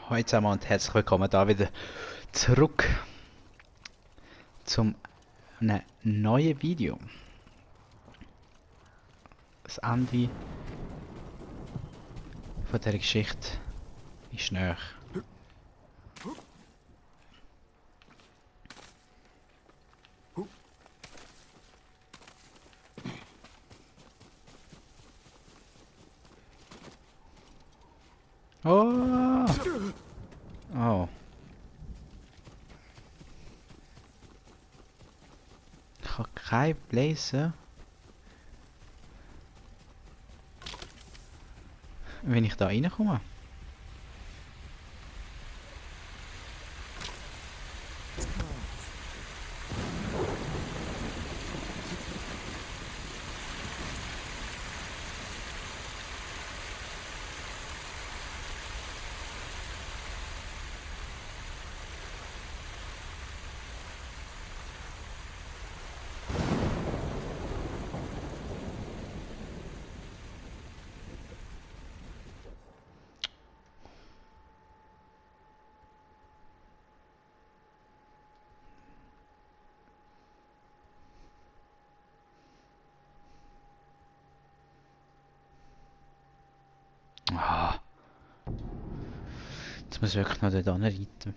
Hallo zusammen und herzlich willkommen da wieder zurück zum einem neuen Video. Das Ende von dieser Geschichte ist näher. Oh! Oh. Ich habe keinen Blazer. Wenn ich da reinkomme. Ah. Jetzt muss ich wirklich noch dort reiten.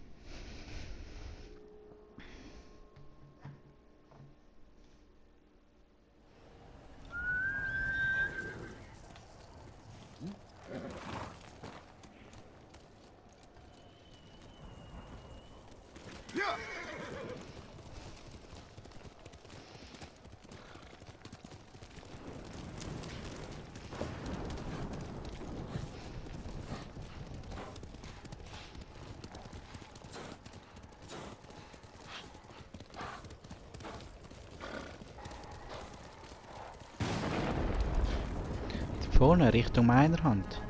Vorne, Richtung meiner Hand.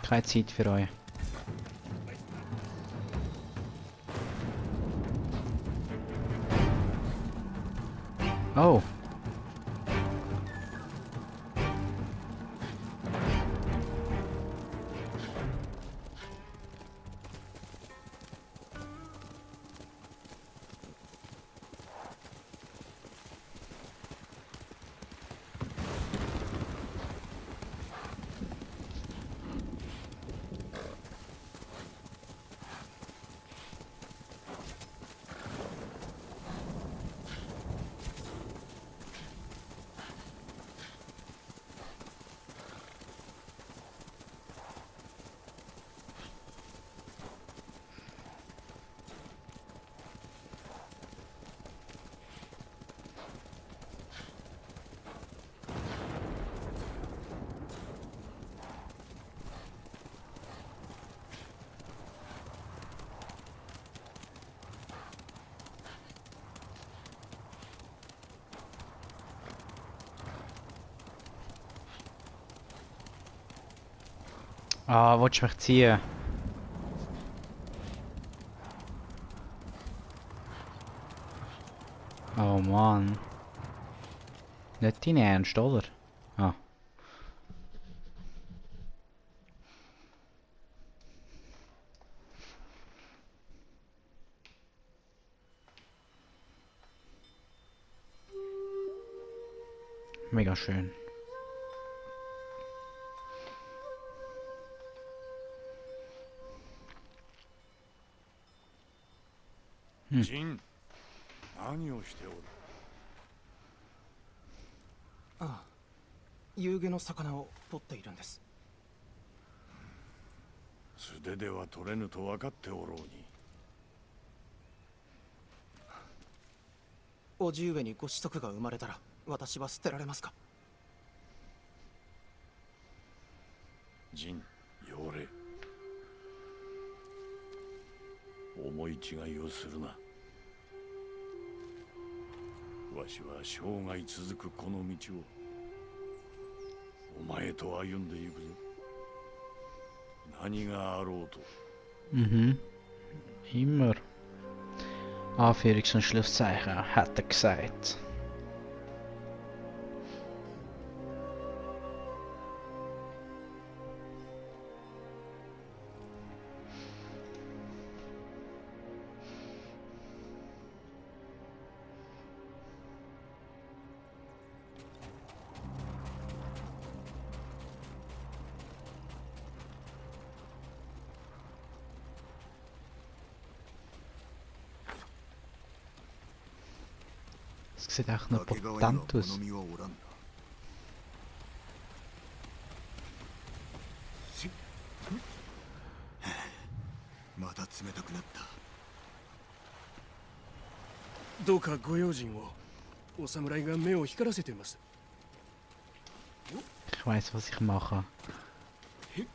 Keine Zeit für euch. Oh. Ah, willst du mich ziehen? Oh Mann. Nicht dein Ernst, oder? Ah. Mega schön.ジン、何をしておる。ああ、夕げの魚を取っているんです。素手では取れぬと分かっておろうに。叔父上にご子息が生まれたら私は捨てられますか？ジン、ヨレ。思い違いをするな。わしは生涯続くこの道をお前と歩んでいくぞ。何があろうと。Mhm. Immer. Anführungs- und Schlusszeichen, hat er gesagt. Es sieht echt noch 崖側には potent aus. 物見はおらんな。また冷たくなった。どうかご用心を。お侍が目を光らせています。 Ich weiß, was ich mache. Hup.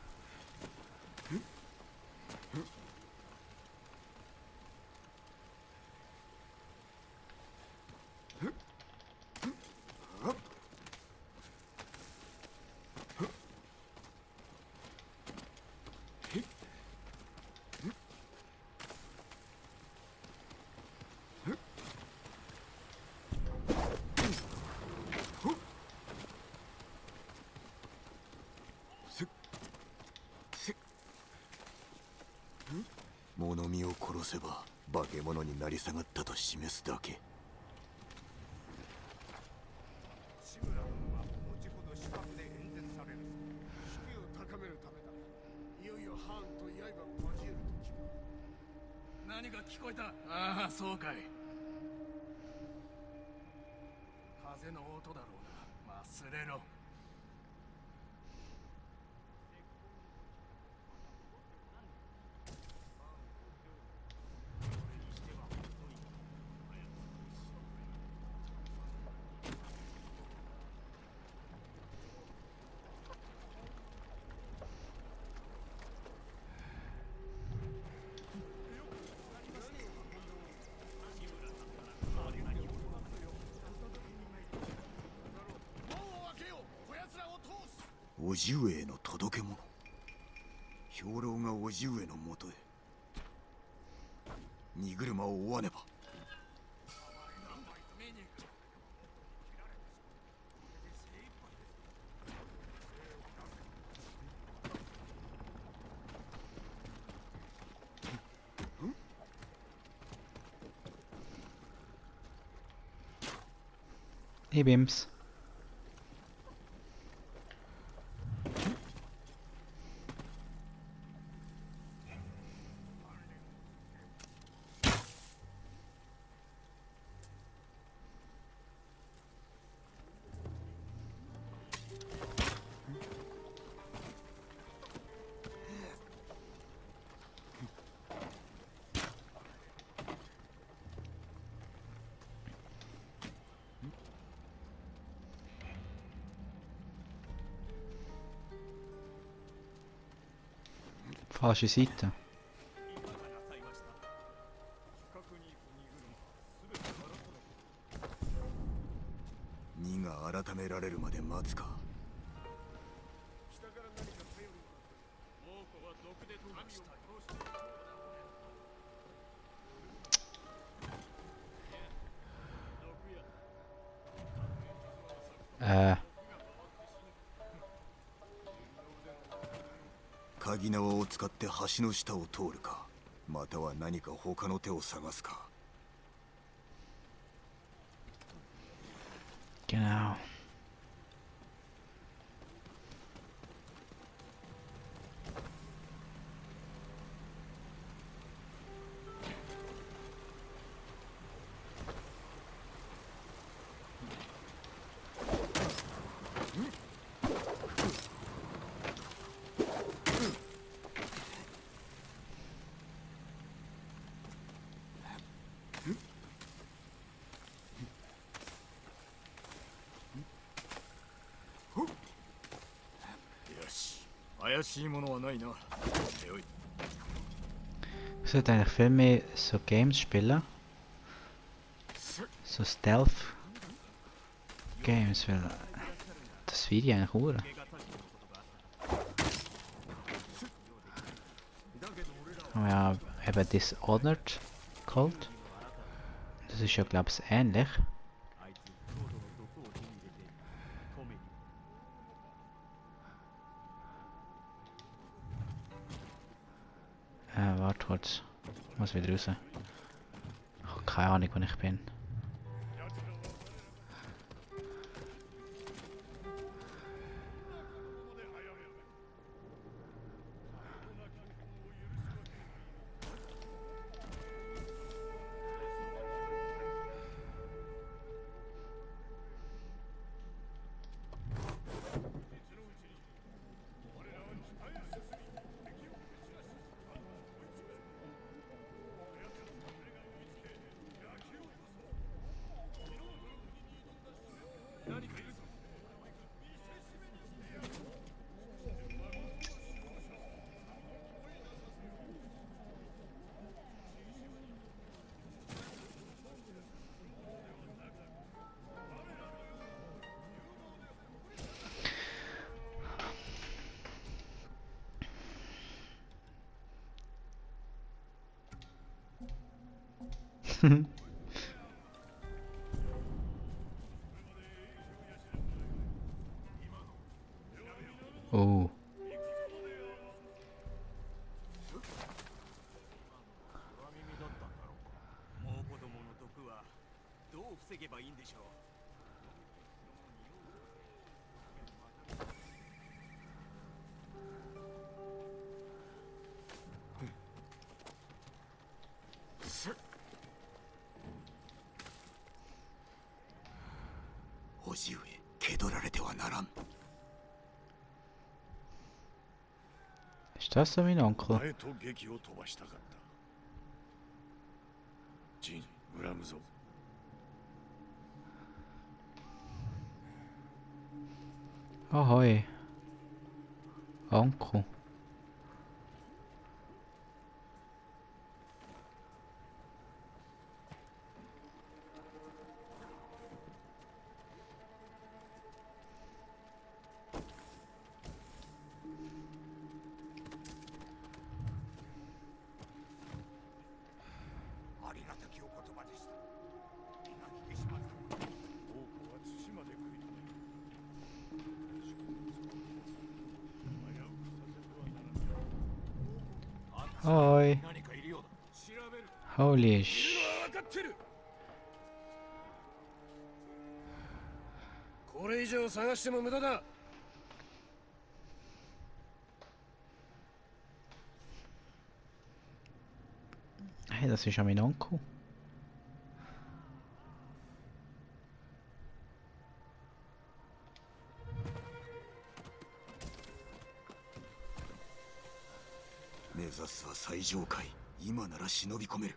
物見を殺せば化け物になり下がったと示すだけ。志村君はこの事故の近くで演説される。士気を高めるためだ。いよいよハーンと刃を交える時も。何が聞こえた？ああ、そうかい。風の音だろうな。忘れろ。叔父上への届け物。兵糧が叔父上のもとへ。荷車を追わねば。Ich bin's. Falsche Seite. 荷が改められるまで待つか。下から何か頼りがある。猛虎は毒で民を殺して。鍵縄を使って橋の下を通るか、または何か他の手を探すか。 Genau. 怪しいものはないな。よい。 Ich sollte eigentlich viel mehr so Games spielen. So Stealth Games, weil das finde ich eigentlich hure. Oh ja, eben Dishonored geholt. Das ist ja glaube ich ähnlich. Warte kurz. Ich muss wieder raus. Ich habe keine Ahnung, wo ich bin. Oh. もう子供の毒はどう防げばいいんでしょう。叔父上、気取られてはならん。 Ist das so mein お Onkel? 前と劇を飛ばしたかった。ジン、恨むぞ。 Ahoi. Onkel. Ahoi. 何かいるようだ。調べる。 Holy sh... 分かってる。これ以上探しても無駄だ。 Hey, das ist ja mein Onkel. 目指すは最上階。今なら忍び込める。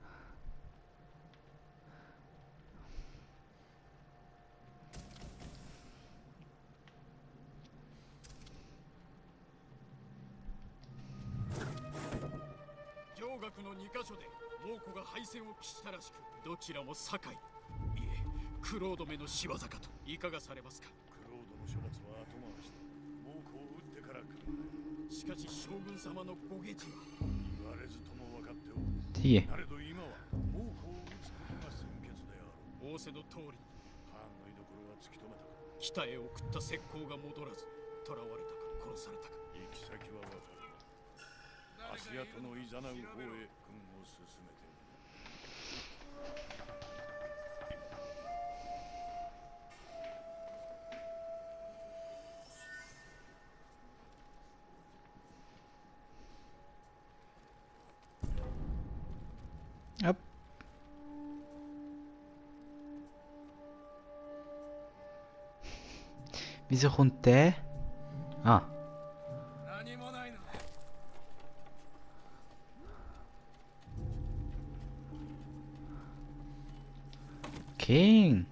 上学の2カ所で猛虎が敗戦を喫したらしく、どちらも堺、いえクロードめの仕業かと。いかがされますか。クロードの処罰は後回しだ。猛虎を撃ってから来る。しかし将軍様のご下知は。言われずとも分かっておる。 Die. なれど今は猛虎を撃つことが先決である。仰せの通り、藩の居所は突き止めたか。北へ送った石膏が戻らず、囚われたか殺されたか。行き先は分かる。足跡のいざなう方へ軍を進めておる。 Upp. Wieso kommt der? Ah. 何もないの。 King.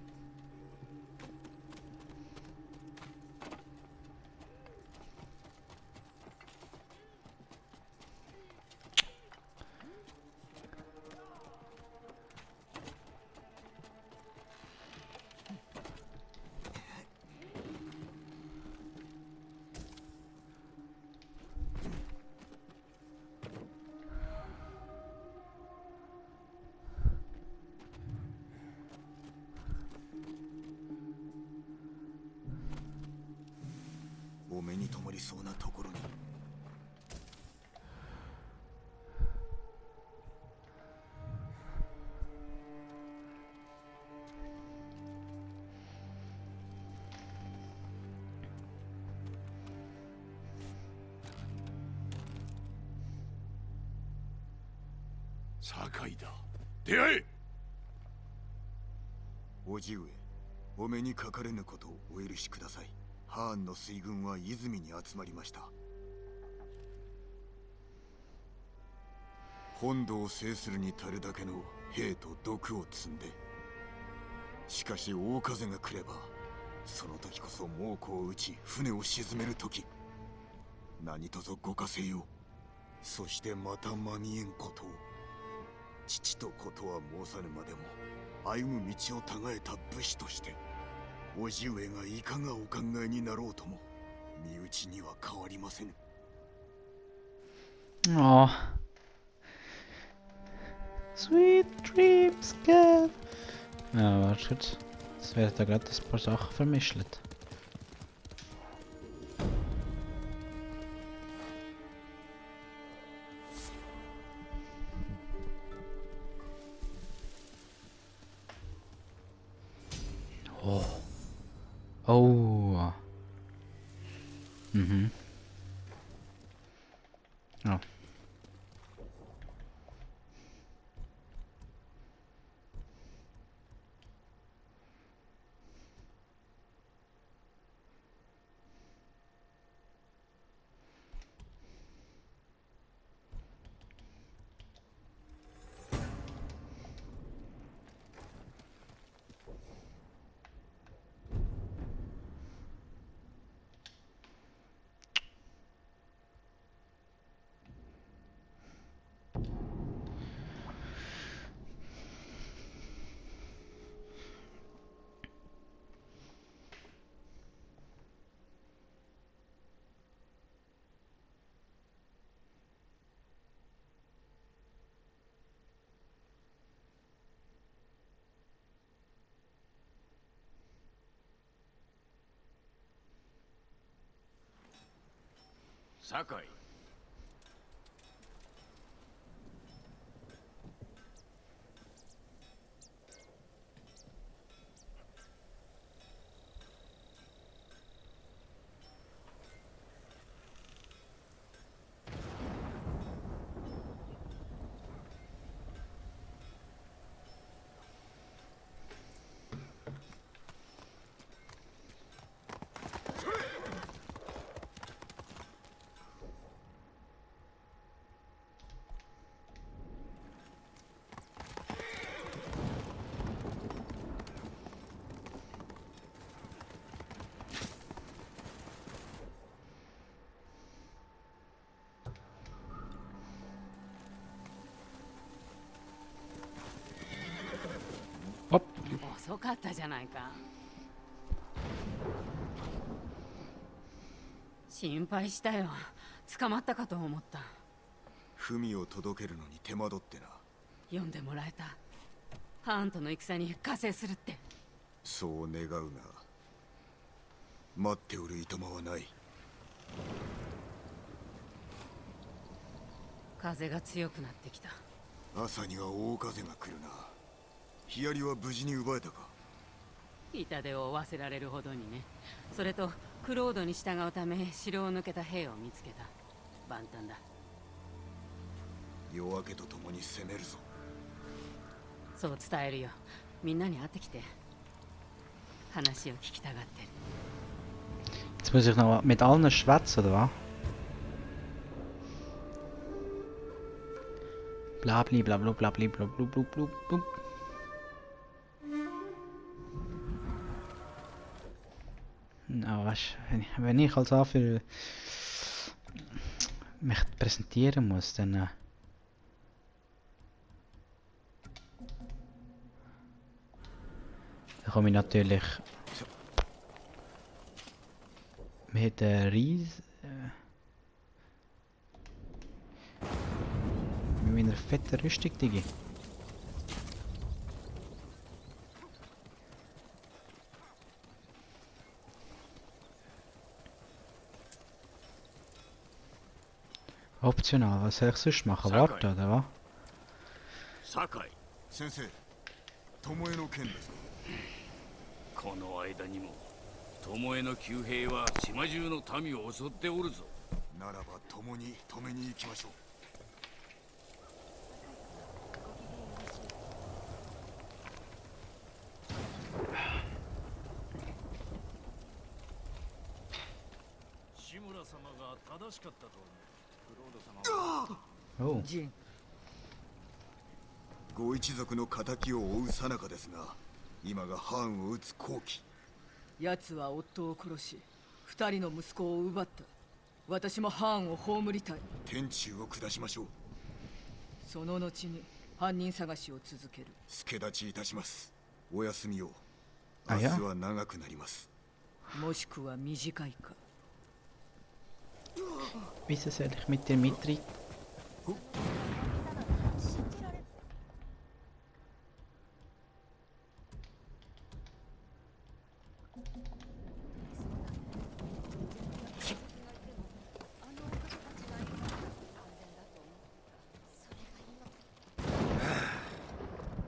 りそうなところに。堺だ。出会え。叔父上、お目にかかれぬことをお許しください。ハーンの水軍は泉に集まりました。本土を制するに足るだけの兵と毒を積んで、しかし大風が来ればその時こそ猛虎を撃ち船を沈める時。何とぞご加勢よ。そしてまたまみえんことを。父と子とは申さぬまでも歩む道をたがえた武士として、叔父上がいかがお考えになろうとも身内には変わりませぬ。 Oh. Sweet dreams, Ken. Ja, warte gut. Jetzt werden da gerade ein paar Sachen vermischt. Oh. Oh. Mhm. Ja.堺。遅かったじゃないか。心配したよ。捕まったかと思った。文を届けるのに手間取ってな。読んでもらえた。ハーンとの戦に加勢するって。そう願うな。待っておるいとまはない。風が強くなってきた。朝には大風が来るな。ヒアリは無事に奪えたか。痛手を負わせられるほどにね。それとクロードに従うため城を抜けた兵を見つけた。万端だ。夜明けとともに攻めるぞ。そう伝えるよ。みんなに会ってきて。話を聞きたがってる。Jetzt muss ich noch mit allen schwätzen, oder was? Blabli, blablu, blabli, blablu, blablu, blablu. Aber weißt, wenn ich als Anführer mich präsentieren muss, dann dann komme ich natürlich mit der mit meiner fetten Rüstung, Digi. Optional, was soll ich sonst machen? Warten, oder was? 堺、先生、巴の剣ですか。この間にも巴の旧兵は島中の民を襲っておるぞ。ならば共に止めに行きましょう。志村様が正しかったと思う。クロード様は Oh. ジン、ご一族の仇を追う最中ですが、今がハーンを討つ好機。奴は夫を殺し、二人の息子を奪った。私もハーンを葬りたい。天誅を下しましょう。その後に犯人探しを続ける。助立ちいたします。お休みを。あや明日は長くなります。もしくは短いか。 Wieso soll ich mit dir mitreiten? “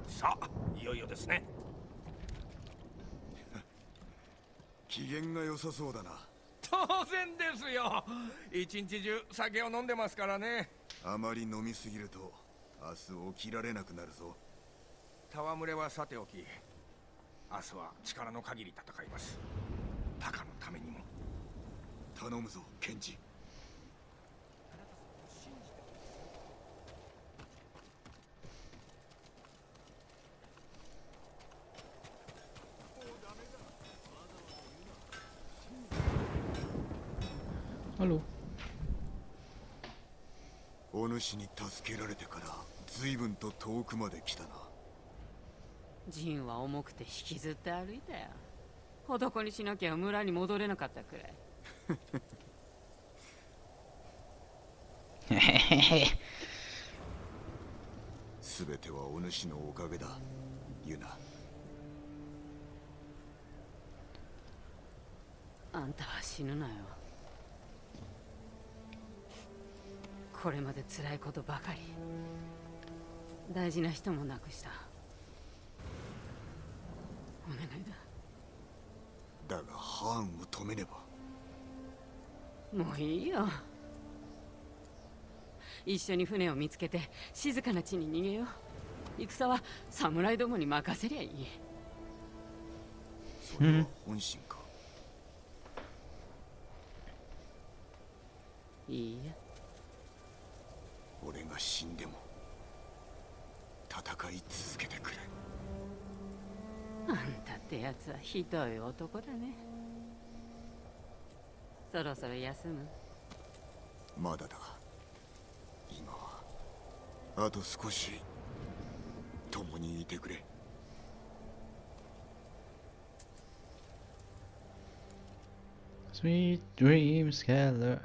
さあ、いよいよですね。機嫌が良さそうだな。当然ですよ。一日中酒を飲んでますからね。あまり飲みすぎると明日起きられなくなるぞ。戯れはさておき、明日は力の限り戦います。タカのためにも。頼むぞ、ケンジ。Hallo. お主に助けられてから随分と遠くまで来たな。ジンは重くて引きずって歩いたよ。男にしなきゃ村に戻れなかったくらい。すべてはお主のおかげだ、ユナ。あんたは死ぬなよ。これまで辛いことばかり。大事な人も亡くした。お願いだ。だがハーンを止めねば。もういいよ。一緒に船を見つけて静かな地に逃げよう。戦は侍どもに任せりゃいい。それは本心か。いいや。俺が死んでも戦い続けてくれ。あんたってやつはひどい男だね。そろそろ休む？まだだ。今はあと少し共にいてくれ。Sweet dreams, Keller.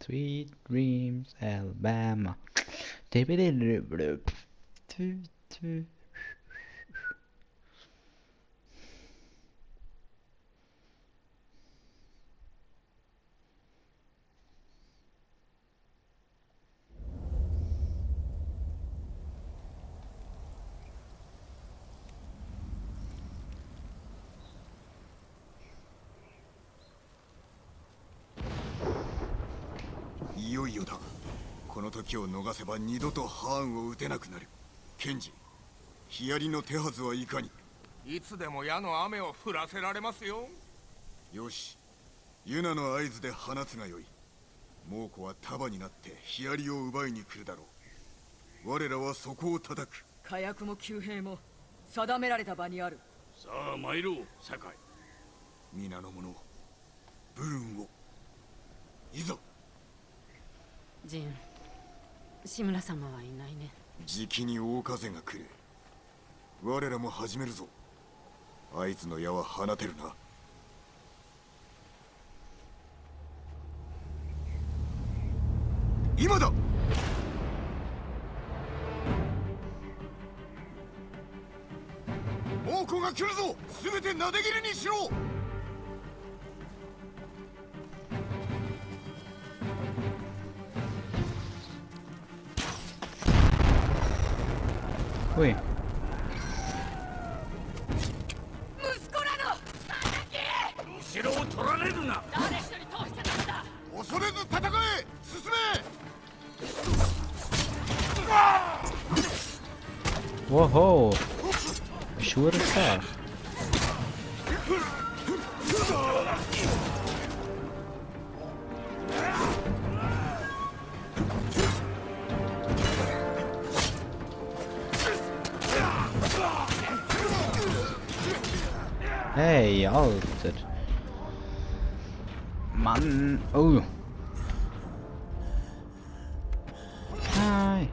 Sweet dreams, Alabama. Tu. いよいよだ。この時を逃せば二度とハーンを撃てなくなる。ケンジ、ヒアリの手はずはいかに。いつでも矢の雨を降らせられますよ。よし、ユナの合図で放つがよい。猛虎は束になってヒアリを奪いに来るだろう。我らはそこを叩く。火薬も弓兵も定められた場にある。さあ参ろう、堺。皆の者、ブルーンをいざ。ジン、志村様はいないね。じきに大風が来る。我らも始めるぞ。合図の矢は放てるな。今だ。猛虎が来るぞ。すべてなで切りにしろ。おい。後ろを取られるな。恐れず戦え。進め。Whoa! Sure as hell. Hey, Alter. Mann. Oh. Hi.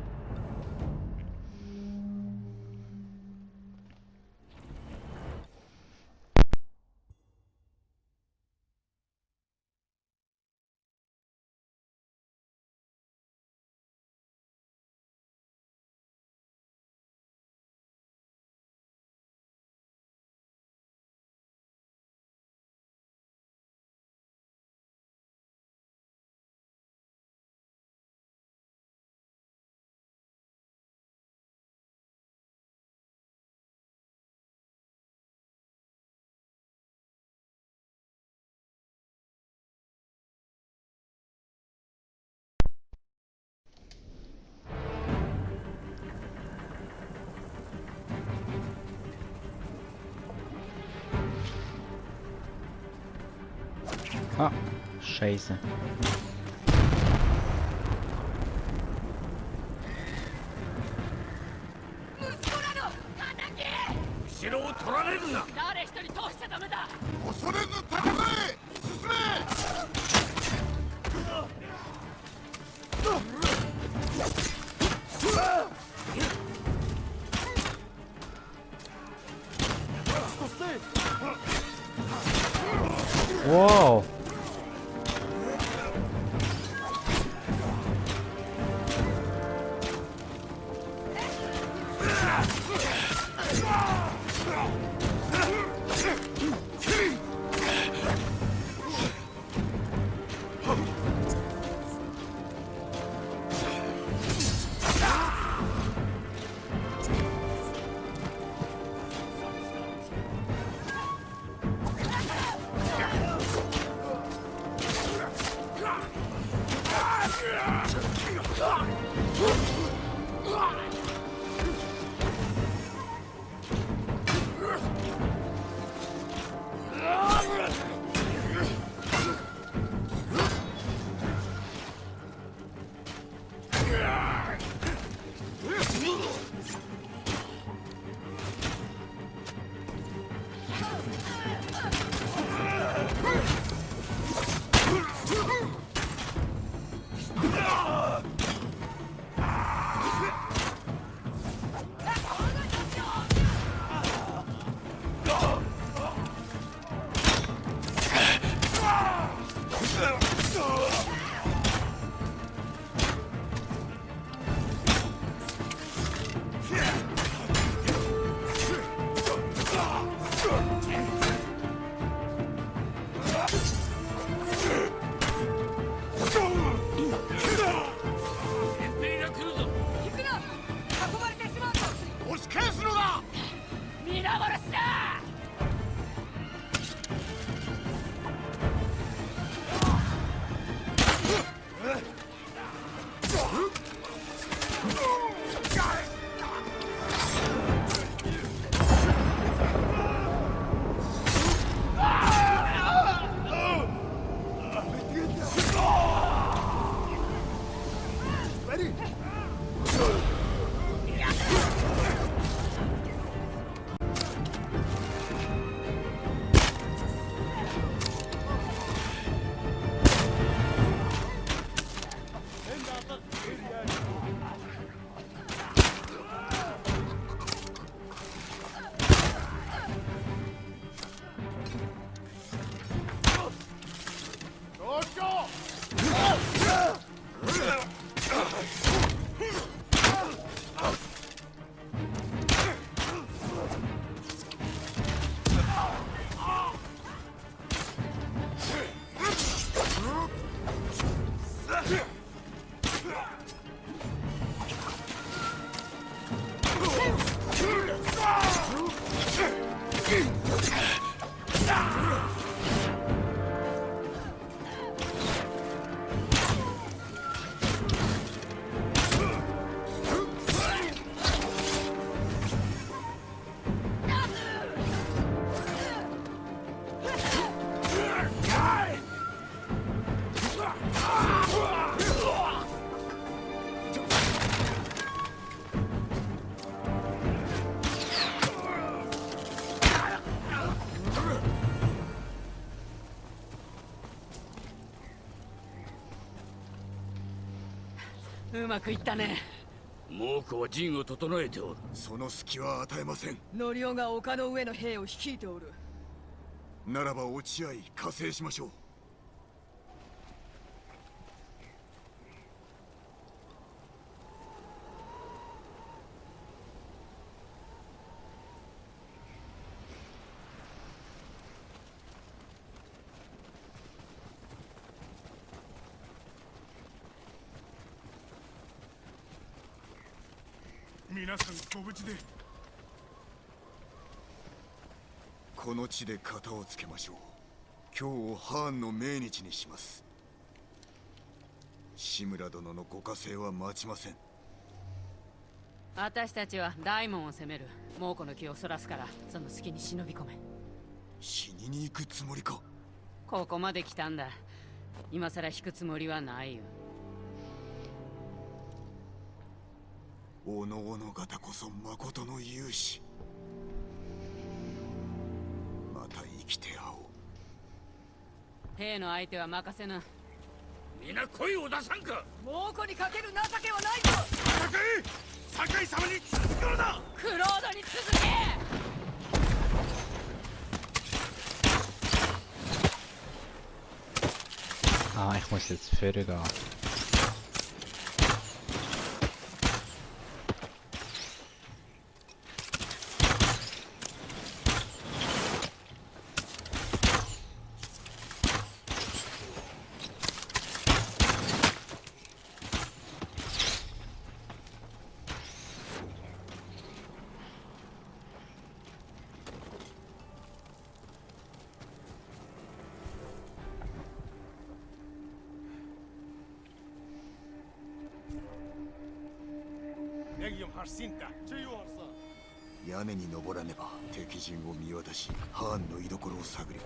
Ah, Scheiße. 後ろを取られるな。誰一人通しちゃダメだ。恐れず戦え。進め。Wow. うまくいったね。猛虎は陣を整えておる。その隙は与えません。ノリオが丘の上の兵を率いておる。ならば落ち合い加勢しましょう。皆さんご無事で。この地で型をつけましょう。今日をハーンの命日にします。志村殿のご加勢は待ちません。私たちは大門を攻める。猛虎の気をそらすから、その隙に忍び込め。死にに行くつもりか。ここまで来たんだ。今さら引くつもりはないよ。おのおの方こそ誠の勇士。また生きて会おう。兵の相手は任せぬ。皆声を出さんか。猛虎にかける情けはないぞ。酒井様に続くのだ。クロードに続け。Ah, ich muss jetzt vorgehen. 야屋根に登らねば敵陣を見渡しハーンの居所を探る。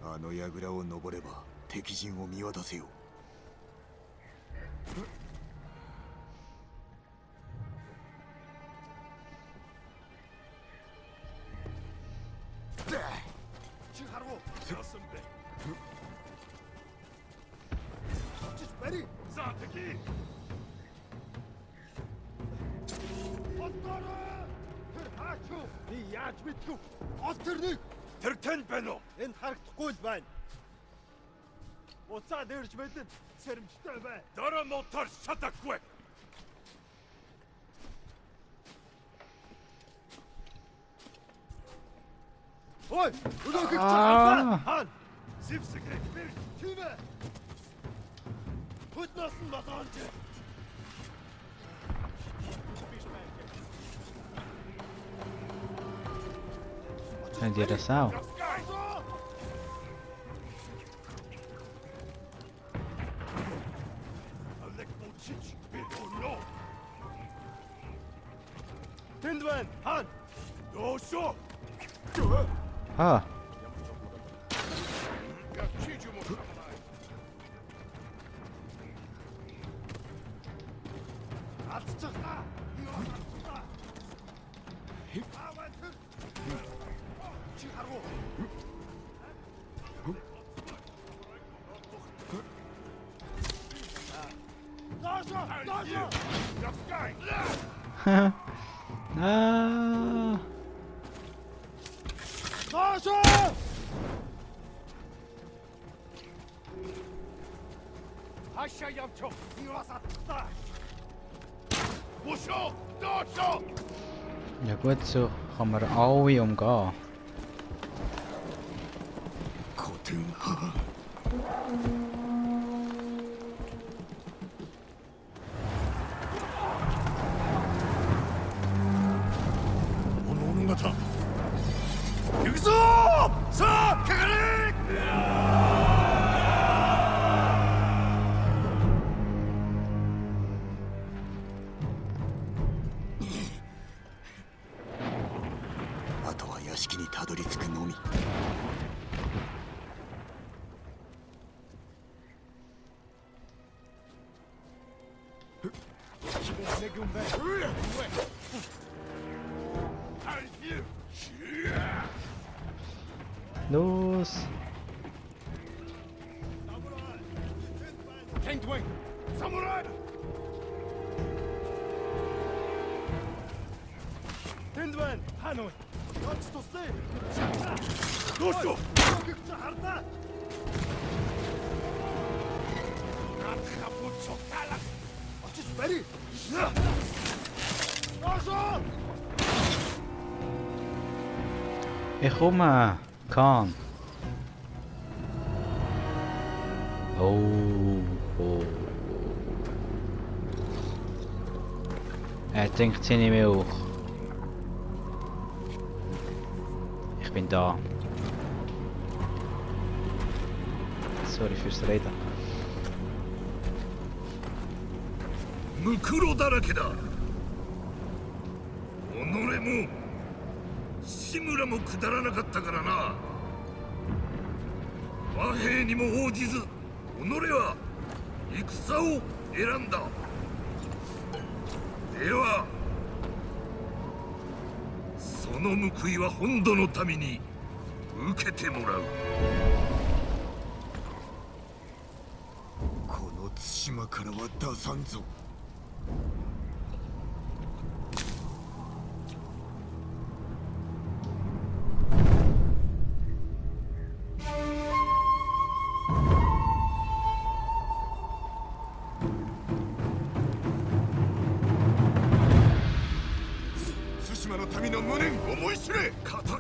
あの櫓を登れば敵陣を見渡せよう。Тэртэн байна уу? Энд харагдахгүй л байна. Уцаад ирж мэдэн сэрэмжтэй бай. Дөрөө мотор шатахгүй. Ой, өнөөхөж чагаа. Хаан. Сивсэгэ. Чимэ. Хөднөөс нь болооч. Eine direção. Тэндвэн, хаан. Доошо. Ah, ah. Хаашаа явч вэ? Юуаас аттай. Бушо, доошо. Ja gut, so kann man alle umgehen. 古典派。おのおの方。行くぞ。さあ、かかれ。あとは屋敷にたどり着くのみ。Los! איך הוא מה? כאן. Oh. Er denkt sie nicht mehr hoch. Ich bin da. Sorry fürs Reden. ムクロだらけだ。己も志村もくだらなかったからな。和平にも応じず己は戦を選んだ。ではその報いは本土の民に受けてもらう。この対馬からは出さんぞ。対馬の民の無念思い知れ。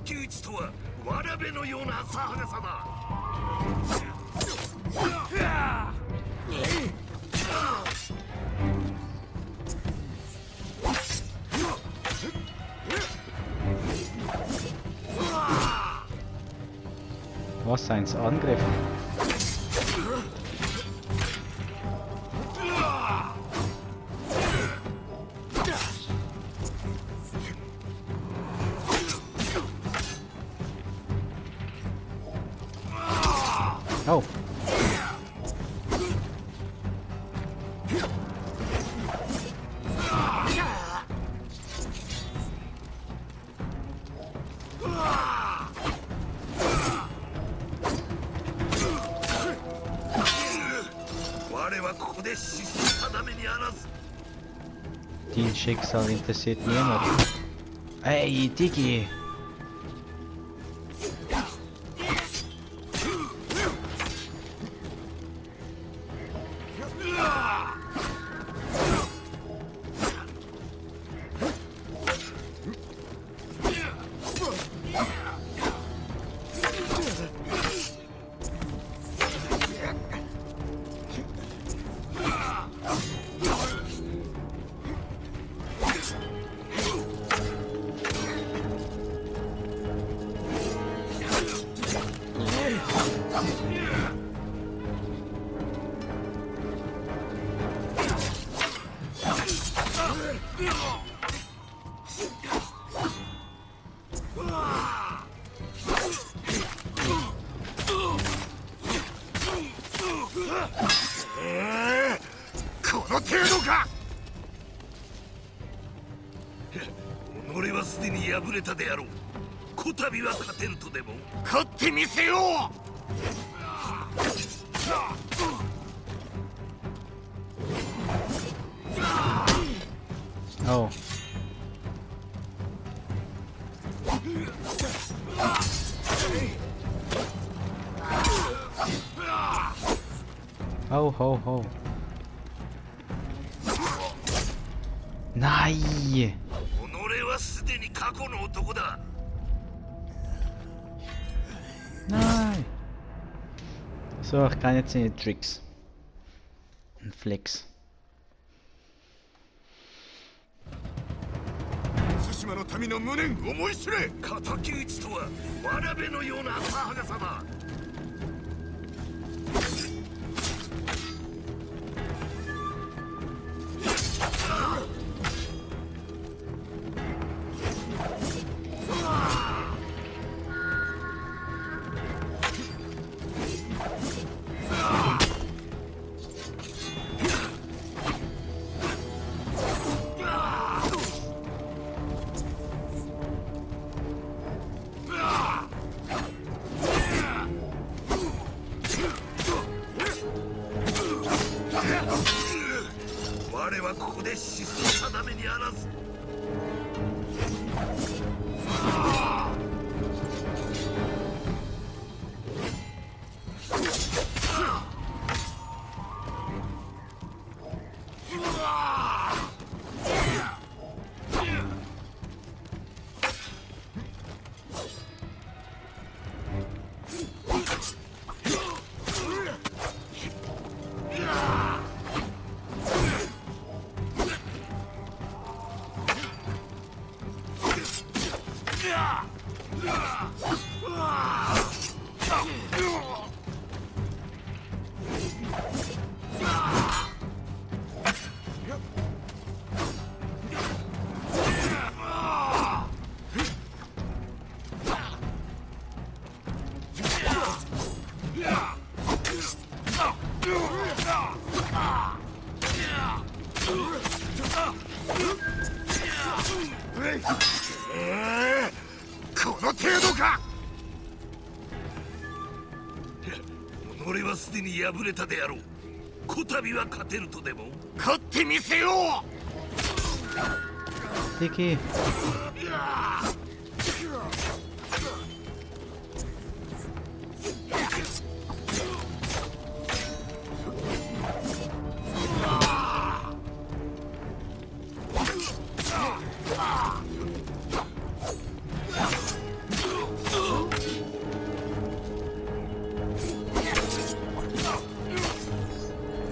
敵討ちとはわらべのような浅はかさだ。Was seins Angriff? Oh. Dein Schicksal interessiert niemand. Ey, Digi!己はすでに敗れたであろう。こたびは勝てんとでも勝ってみせよう。Oh. Oh, ho, ho. Nein! 己はすでに過去の男だ。 Nein! So, ich kann jetzt seine Tricks. Und Flex. 対馬の民の無念思い知れ。敵討ちとはわらべのような浅はかさだ。死する定めにあらず。この程度か。己はすでに敗れたであろう。こたびは勝てるとでも。勝ってみせよう。 Tiki.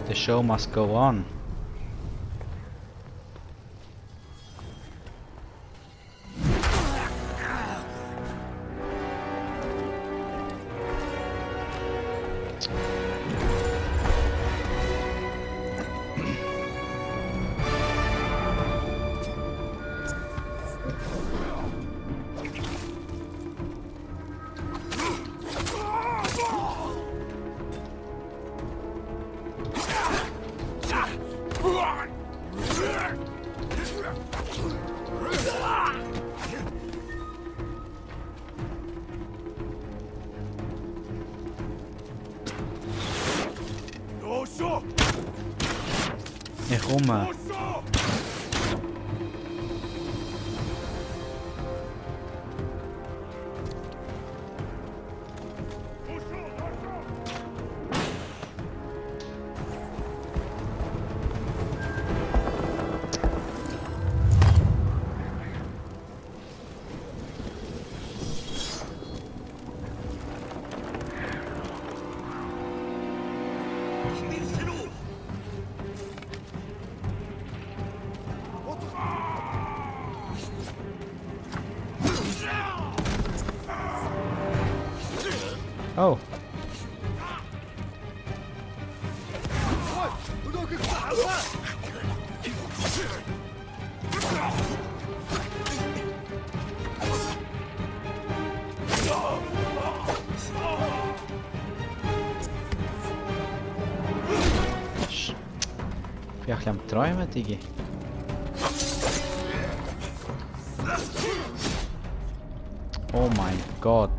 The show must go on. Roma. Oh. Jag har glömt dra med Diggy. Oh my god.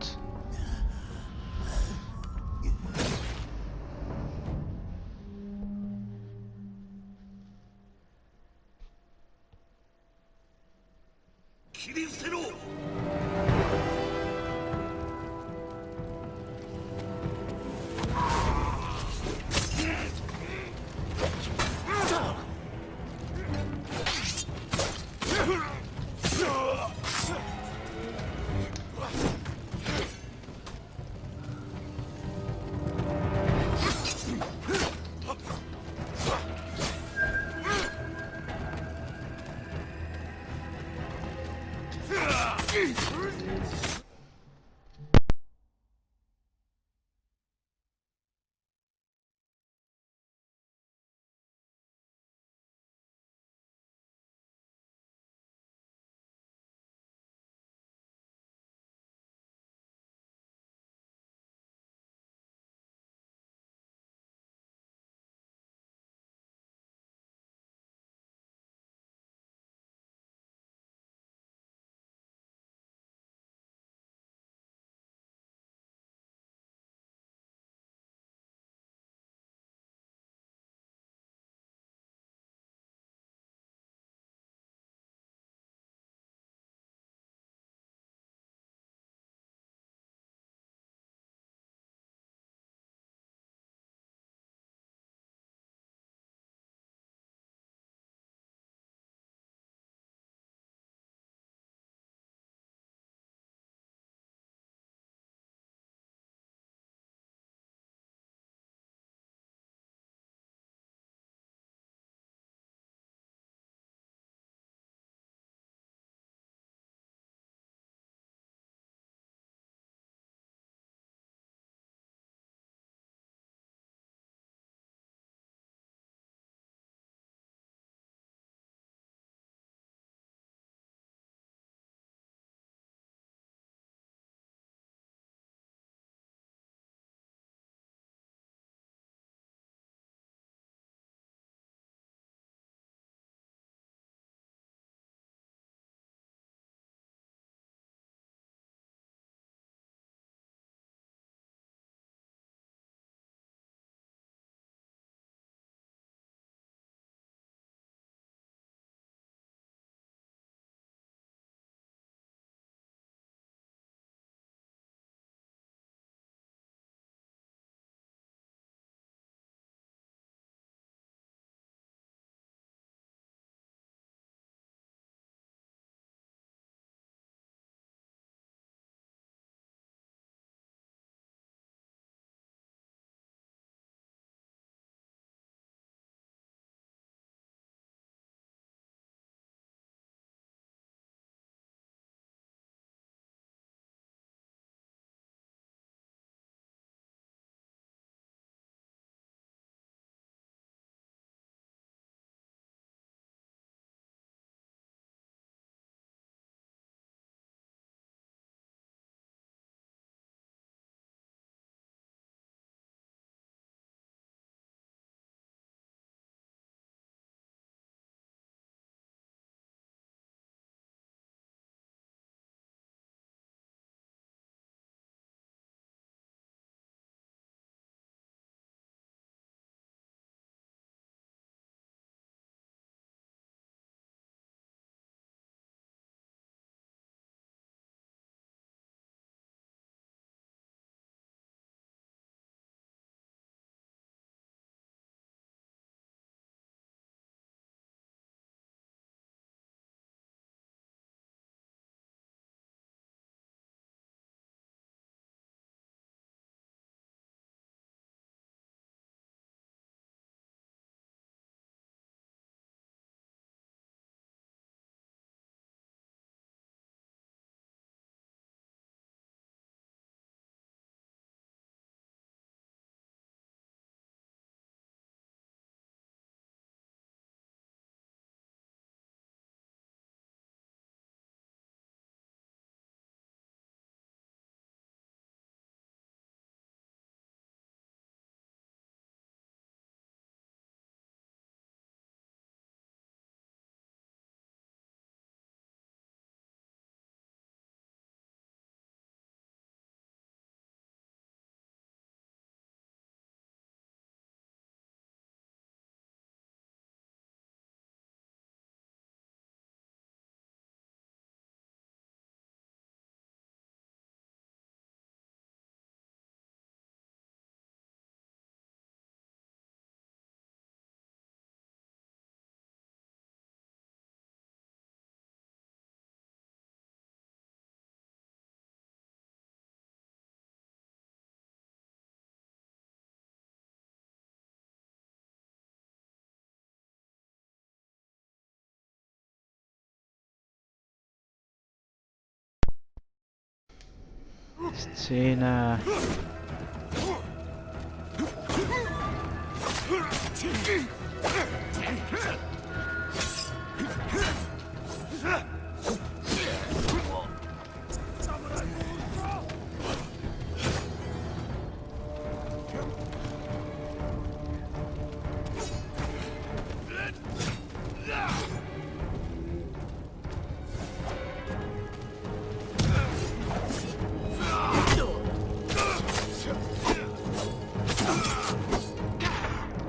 Sitten siinä...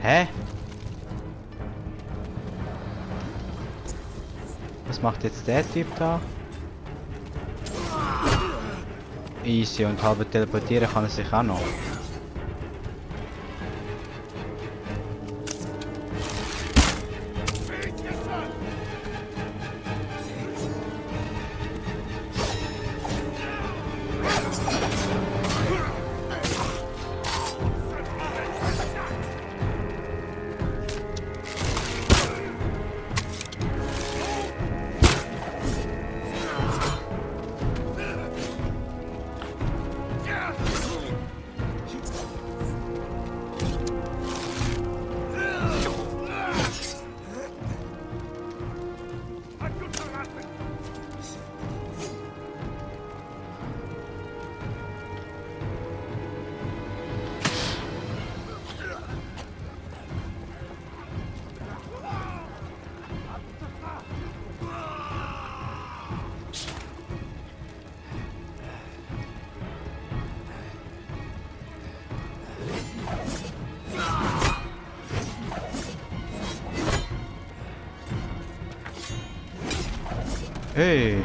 Hä? Was macht jetzt der Typ da? Easy, und halb teleportieren kann er sich auch noch. Hey!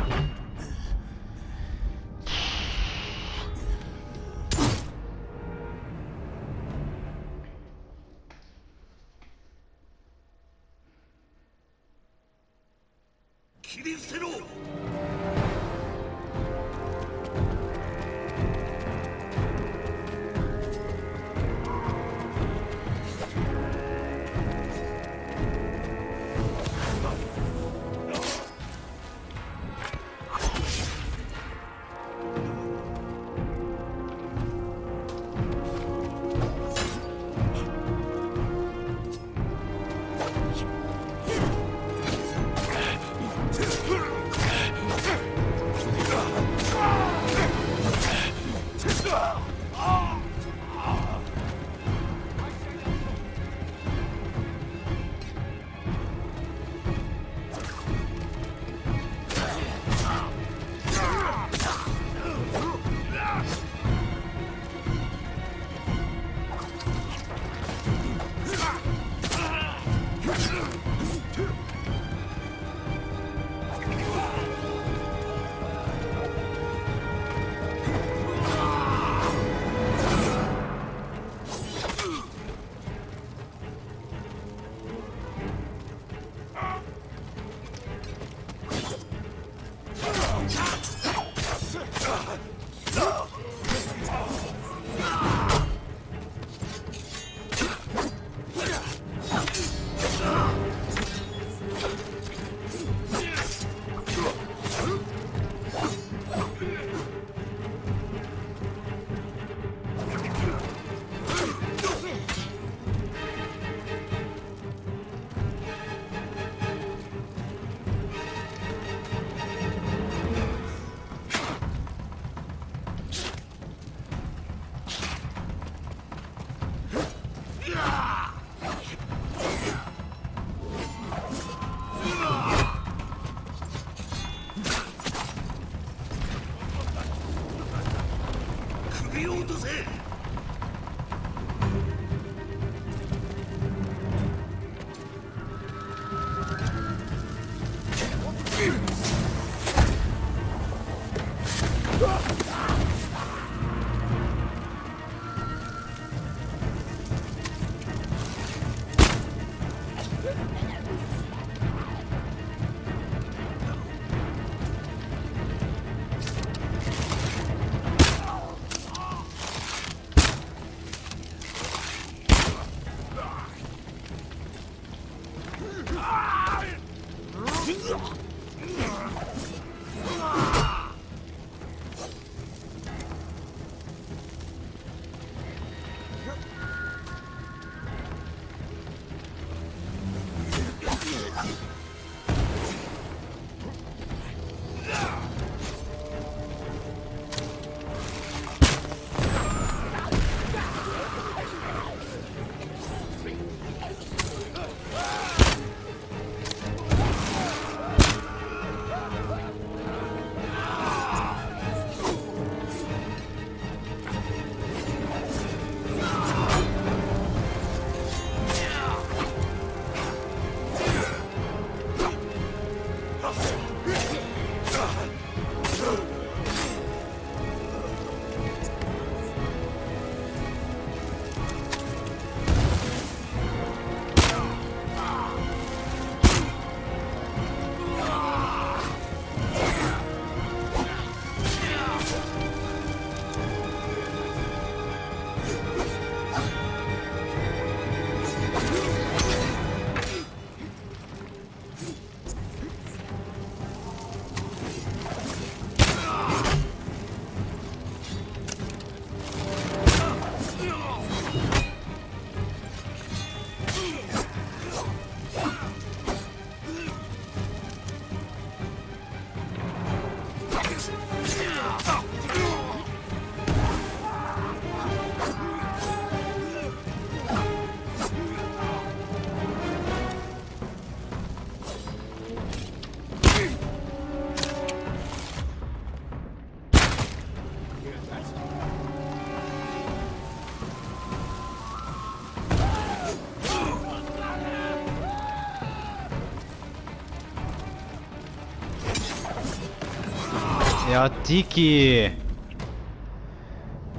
Ja, Diki!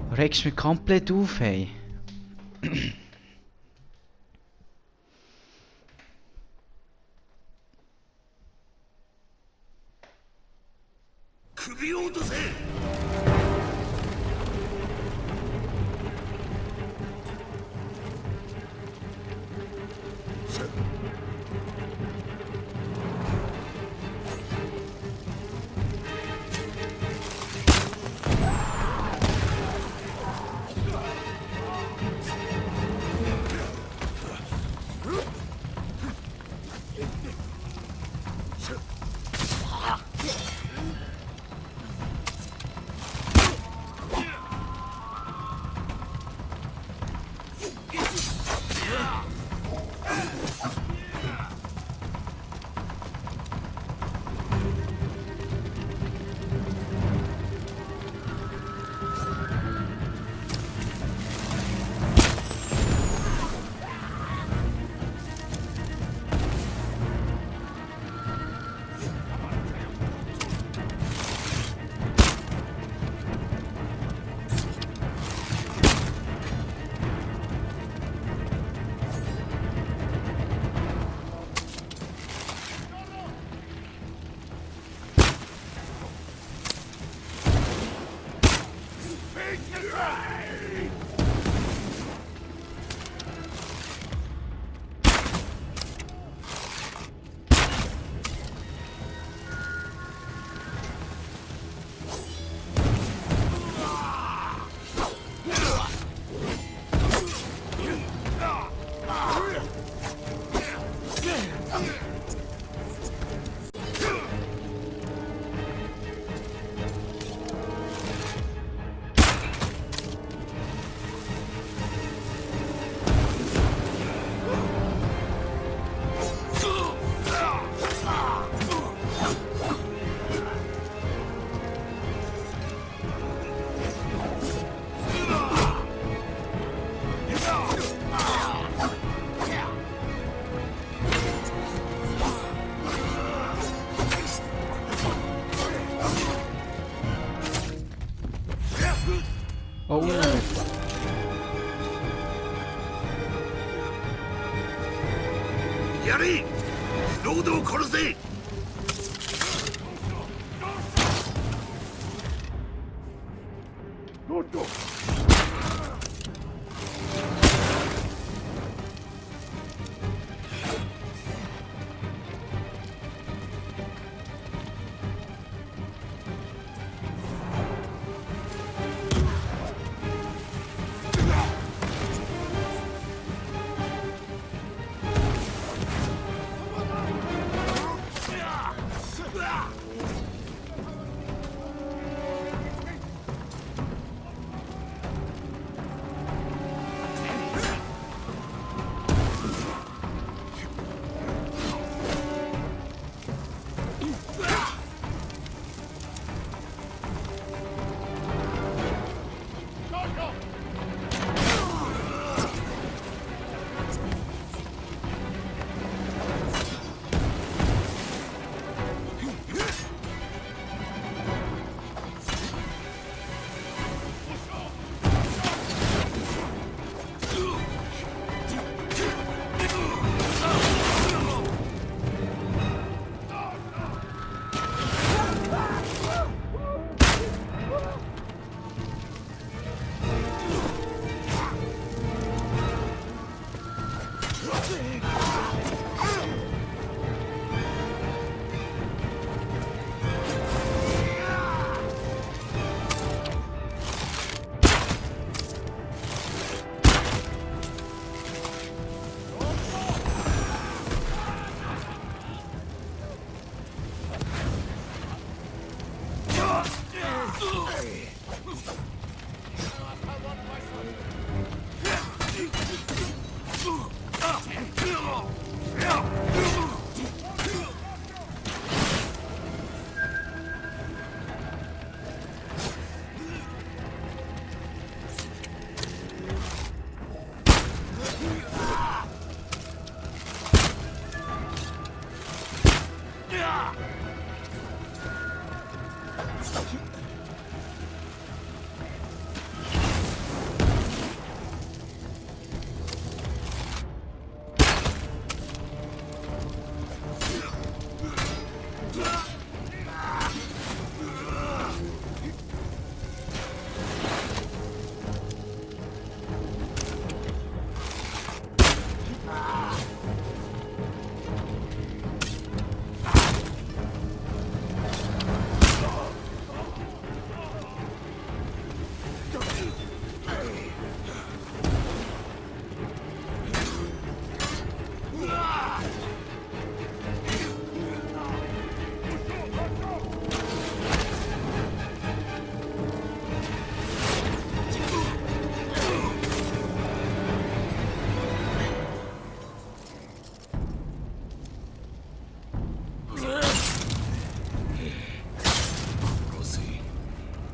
Du regst mich komplett auf, hey. 首を落とせ。Oh,やれ、ロードを殺せ。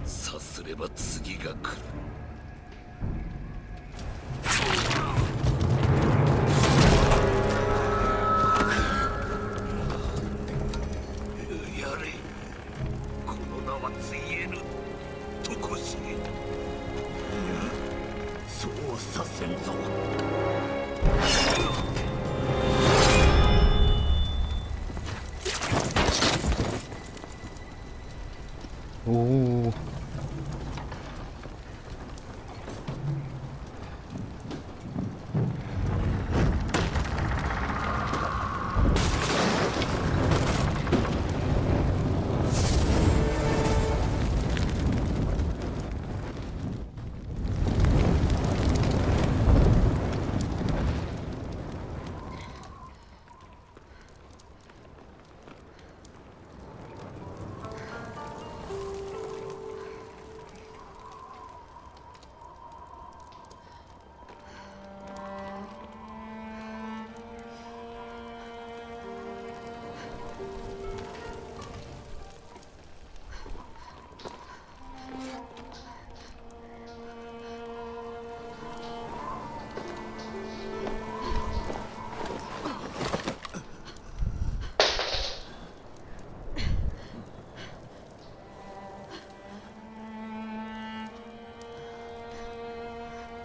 さすれば次が来る。やれ、この名はついえぬとこし。いや、そうさせんぞ。おお。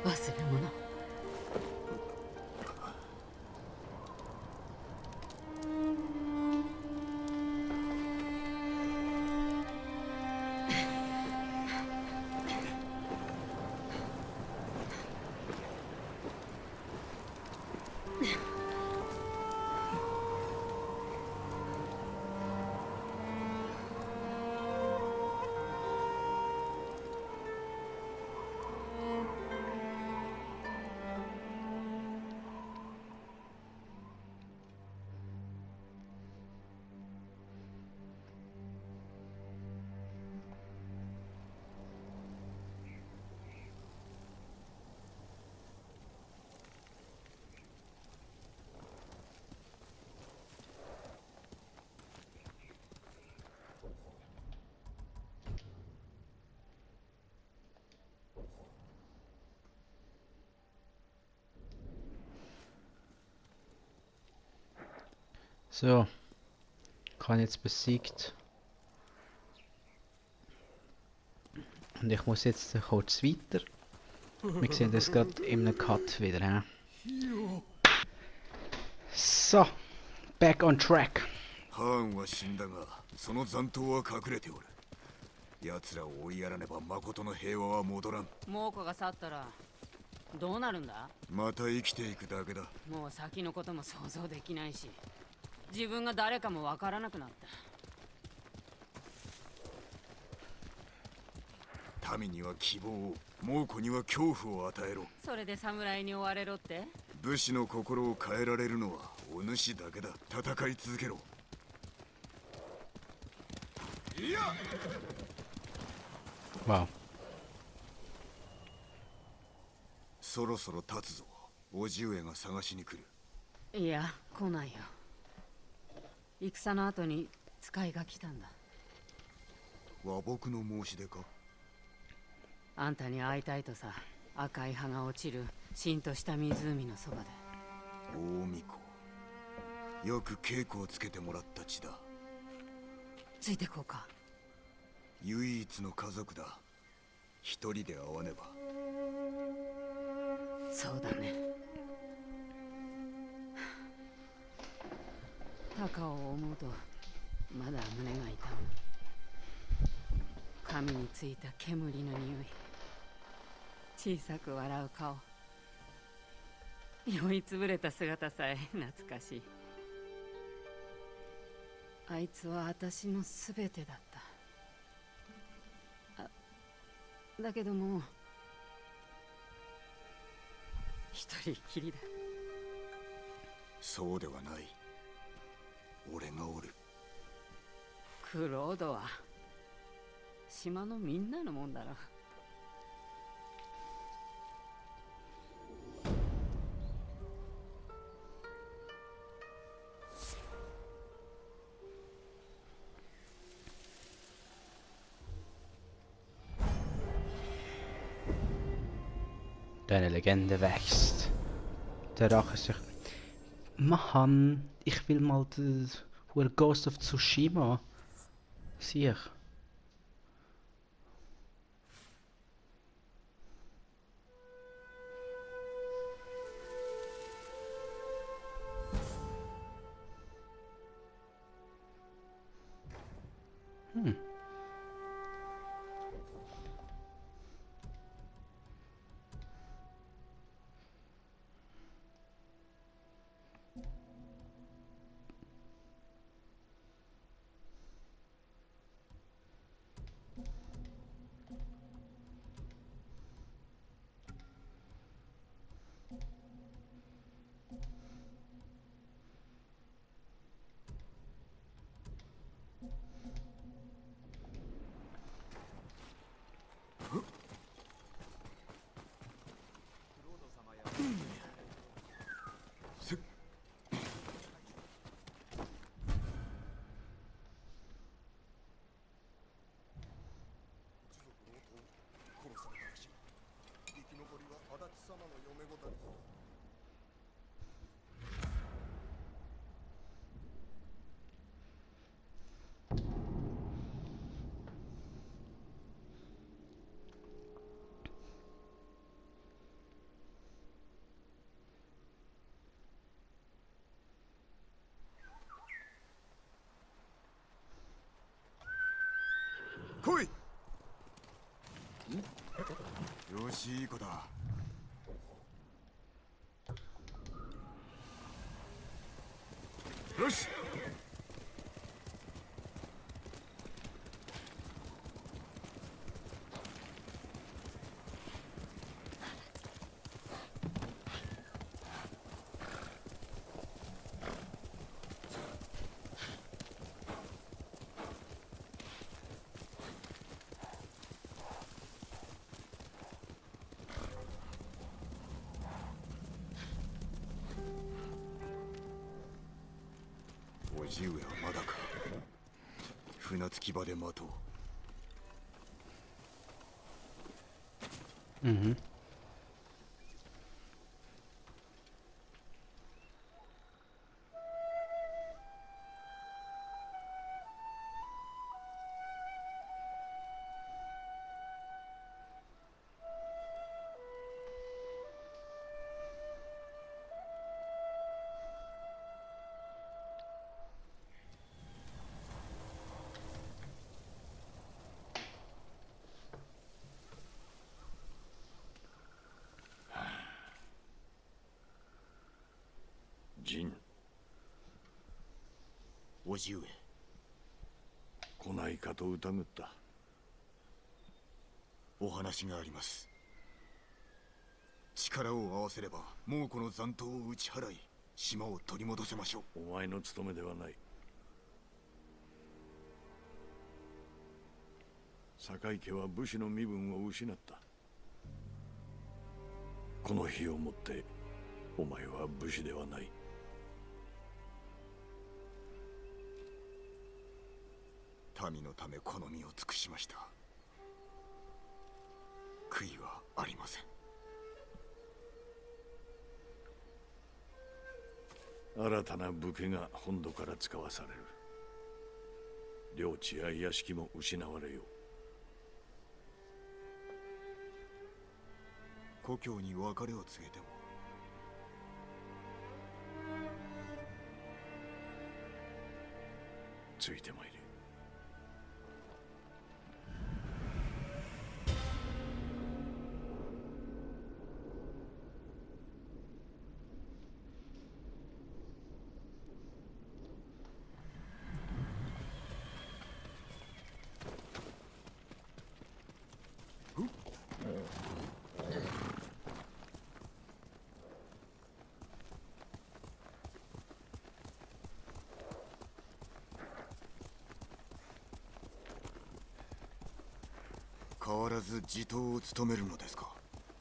忘れ物。So, Khan jetzt besiegt. Und ich muss jetzt kurz weiter. Wir sehen das gerade in einem Cut wieder. He? So, back on track. ハーンは死んだが、その残党は隠れておる。奴らを追いやらねば誠の平和は戻らん。猛虎が去ったらどうなるんだ？また生きていくだけだ。もう先のことも想像できないし、自分が誰かもわからなくなった。民には希望を、猛虎には恐怖を与えろ。それで侍に追われろって？武士の心を変えられるのはお主だけだ。戦い続けろ。Wow. そろそろ立つぞ。叔父上が探しに来る。いや、来ないよ。戦の後に使いが来たんだ。和睦の申し出か？あんたに会いたいとさ。赤い葉が落ちるしんとした湖のそばで。大巫女。よく稽古をつけてもらった血だ。ついてこうか。唯一の家族だ。一人で会わねば。そうだね。タカを思うとまだ胸が痛む。髪についた煙の匂い、小さく笑う顔、酔いつぶれた姿さえ懐かしい。あいつは私のすべてだった。だけどもう一人きりだ。そうではない。俺がおる。クロードは島のみんなのもんだろ。Deine Legende wächst. Der Rache sich. Mann, ich will mal das Ghost of Tsushima. Sieh ich.来い。よし、いい子だ。よし。叔父上はまだか。船着き場で待とう。Mhm.ジン、叔父上。来ないかと疑った。お話があります。力を合わせれば猛虎の残党を打ち払い、島を取り戻せましょう。お前の務めではない。堺家は武士の身分を失った。この日をもってお前は武士ではない。民のためこの身を尽くしました。悔いはありません。新たな武家が本土から使わされる。領地や屋敷も失われよう。故郷に別れを告げても。ついてまいれ。変わらず地頭を務めるのですか。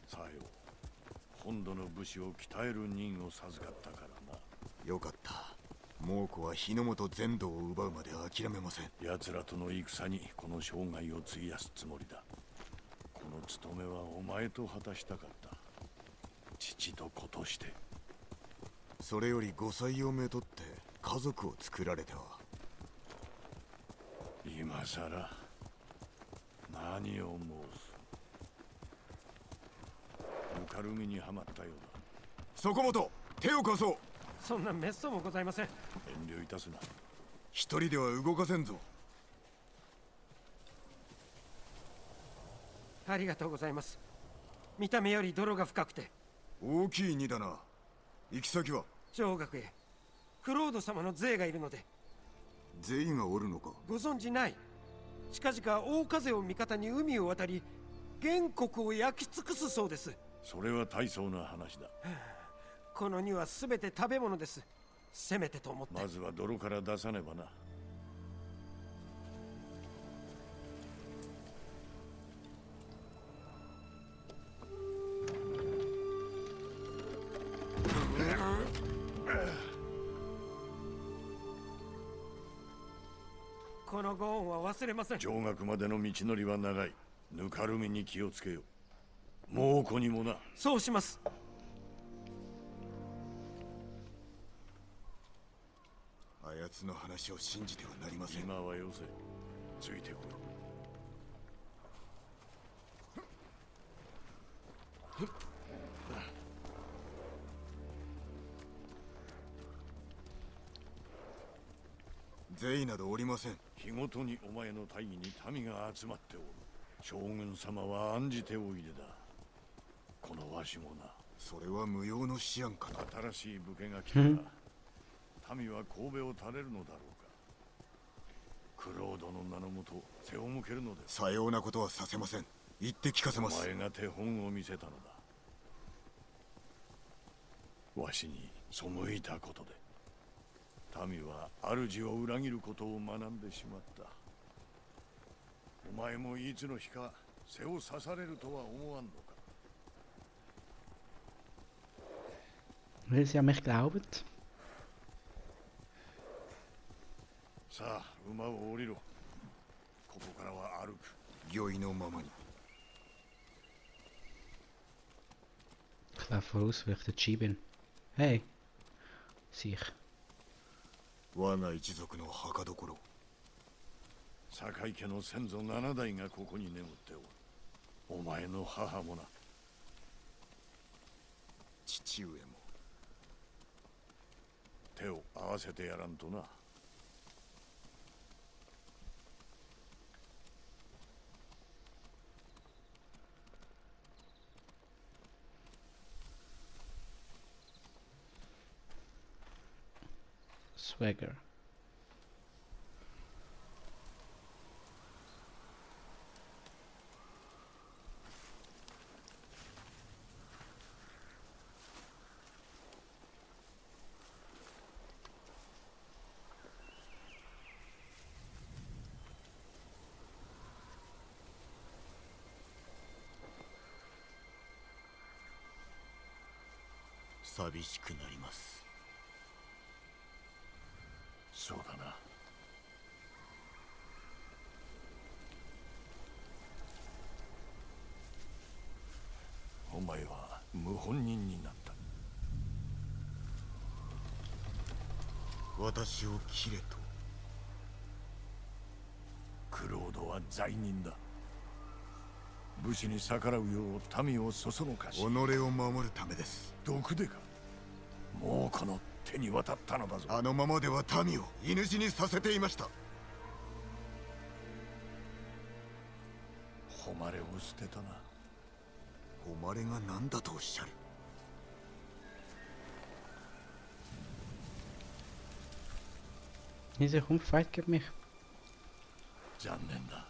さよう。本土の武士を鍛える任を授かったからな。よかった。猛虎は日の本全土を奪うまで諦めません。奴らとの戦にこの生涯を費やすつもりだ。この務めはお前と果たしたかった。父と子として。それよりご妻をめとって家族を作られては。今さら何を申す。ぬかるみにはまったようだ。そこもと手を貸そう。そんな滅相もございません。遠慮いたすな。一人では動かせんぞ。ありがとうございます。見た目より泥が深くて。大きい荷だな。行き先は上学へ。クロード様の税がいるので。税がおるのか。ご存じない。近々大風を味方に海を渡り原国を焼き尽くすそうです。それは大層な話だ。この荷は全て食べ物です。せめてと思って。まずは泥から出さねばな。このご恩は忘れません。上学までの道のりは長い。ぬかるみに気をつけよう。猛虎にもな。そうします。あやつの話を信じてはなりません。今はよせ。ついてこい。税などおりません。日ごとにお前の大義に民が集まっておる。将軍様は案じておいでだ。このわしもな。それは無用の思案かと。新しい武家が来たら民は神戸を垂れるのだろうか。クロードの名のもと背を向けるのです。さようなことはさせません。言って聞かせおます。前が手本を見せたのだ。わしに背いたことで民は主を裏切ることを学んでしまった。お前もいつの日か背を刺されるとは思わんのか。 Weil sie an mich glaubt. さあ馬を降りろ。ここからは歩く。御意のままに。 Ich laufe voraus, weil ich der Chi bin. Hey. Sich. 我が一族の墓所。坂井家の先祖7代がここに眠っておる。お前の母もな。父上も。手を合わせてやらんとな。Swagger.「寂しくなります。そうだな。お前は謀反人になった。私を切れと。クロードは罪人だ。武士に逆らうよう民をそそのかし、己を守るためです。毒でか。もうこの手に渡ったのだぞ。あのままでは民を犬死にさせていました。誉れを捨てたな。誉れが何だとおっしゃる。Diese Humpfight gibt mich. 残念だ。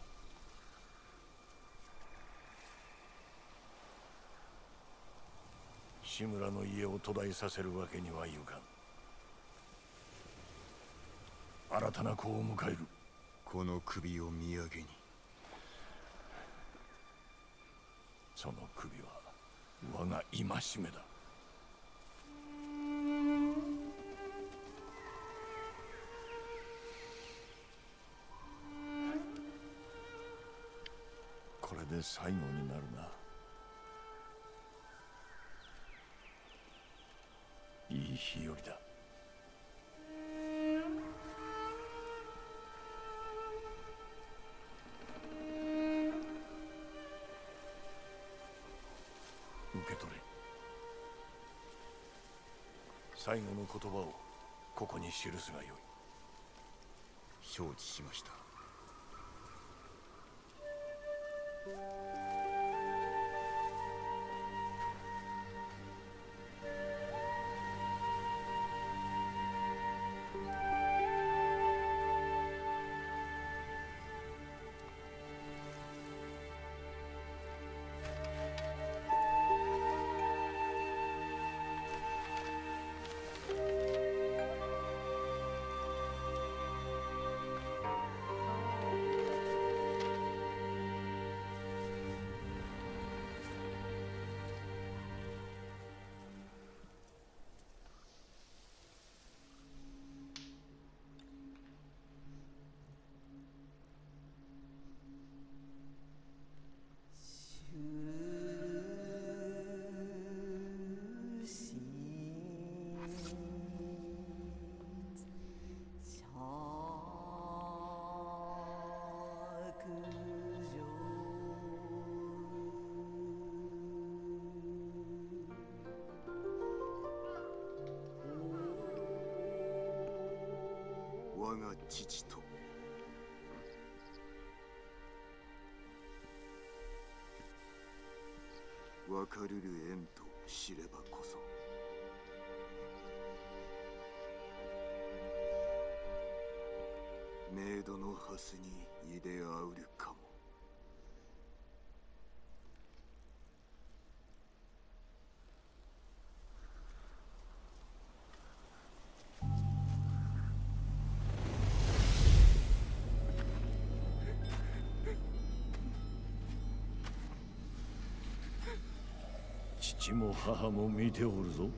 志村の家を途絶えさせるわけにはいかん。新たな子を迎える。この首を土産に。その首は我が戒めだ。これで最後になるな。いい日和だ。受け取れ。最後の言葉をここに記すがよい。承知しました。我が父と別るる縁と知ればこそ、メイドのハスにいであうるかも。父も母も見ておるぞ。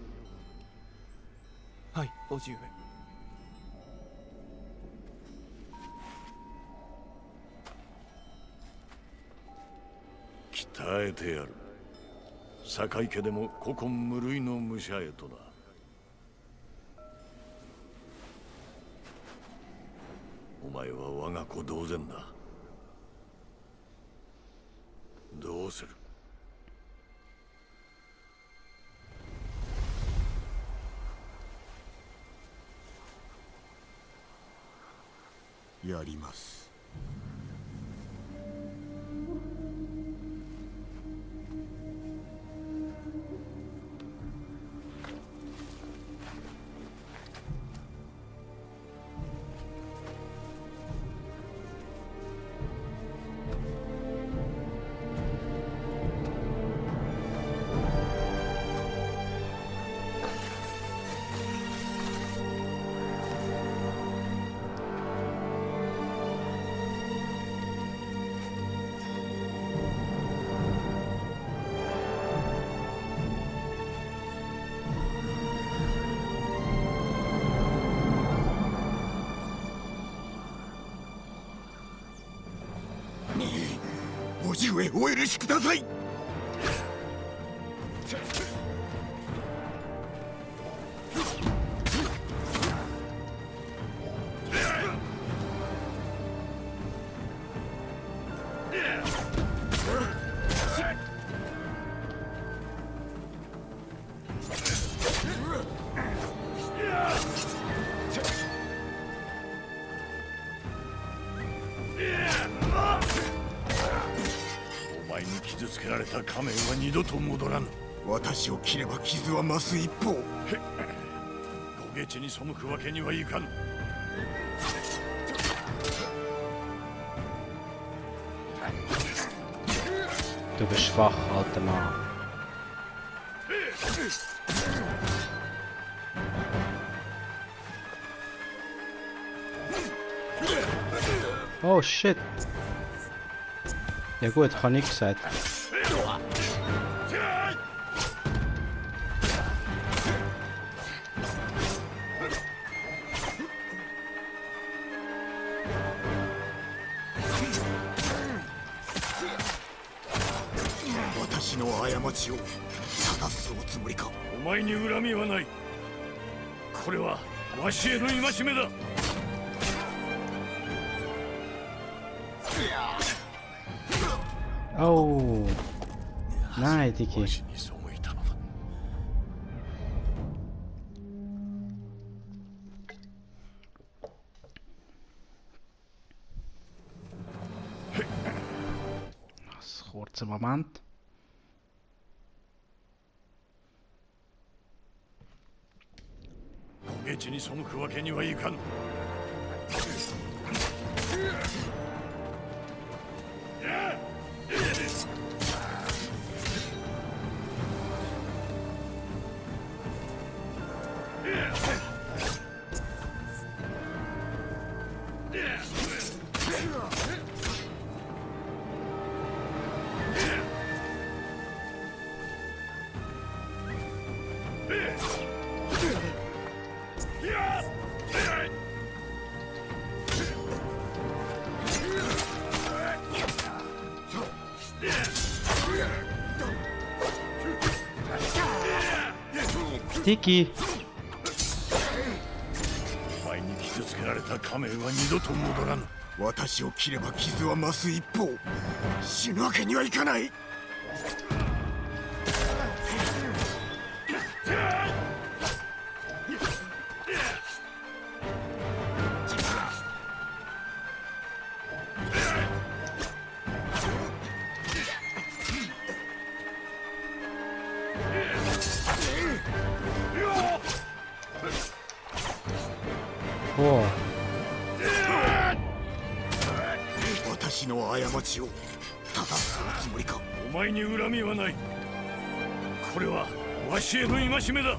はい、叔父上。鍛えてやる。堺家でも古今無類の武者へとな。お前は我が子同然だ。どうする？やります。叔父上、お許しください。前に傷つけられた仮面は二度と戻らぬ。私を切れば傷は増す一方。ご下地に背くわけにはいかぬ。Du bist schwach, alter Mann. Oh shit. Ja gut, kann ich gesagt.を正すおつもりか。お前に恨みはない。これはわしへの戒めだ。Oh. Nein, Digi. わしに背いたのだ。Kurzer Moment.焦げ地に背くわけにはいかぬ。Digi. 前に傷つけられた仮面は二度と戻らぬ。私を切れば傷は増す一方。死ぬわけにはいかない。お私の過ちを正すおつもりか。お前に恨みはない。これはわしへの戒めだ。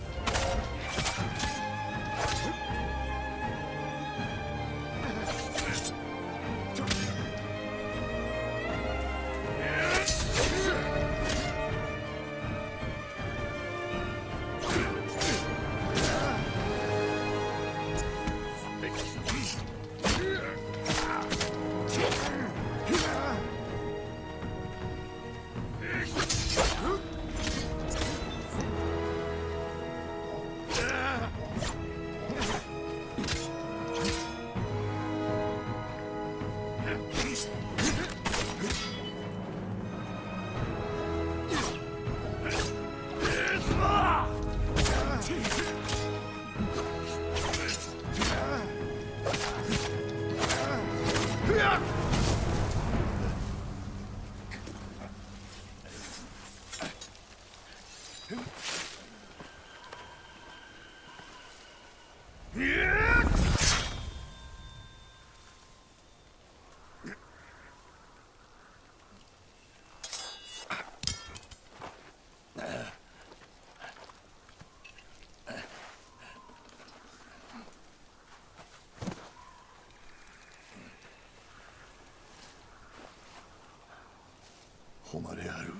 誉れある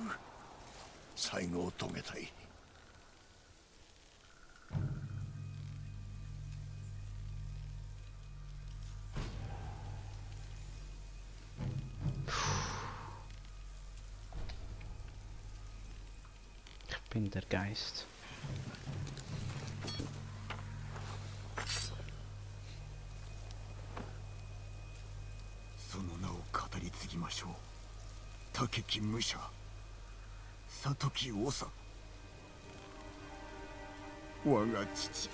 最後を遂げたい。Ich bin der Geist. その名を語り継ぎましょう。竹木武者、里木長、我が父。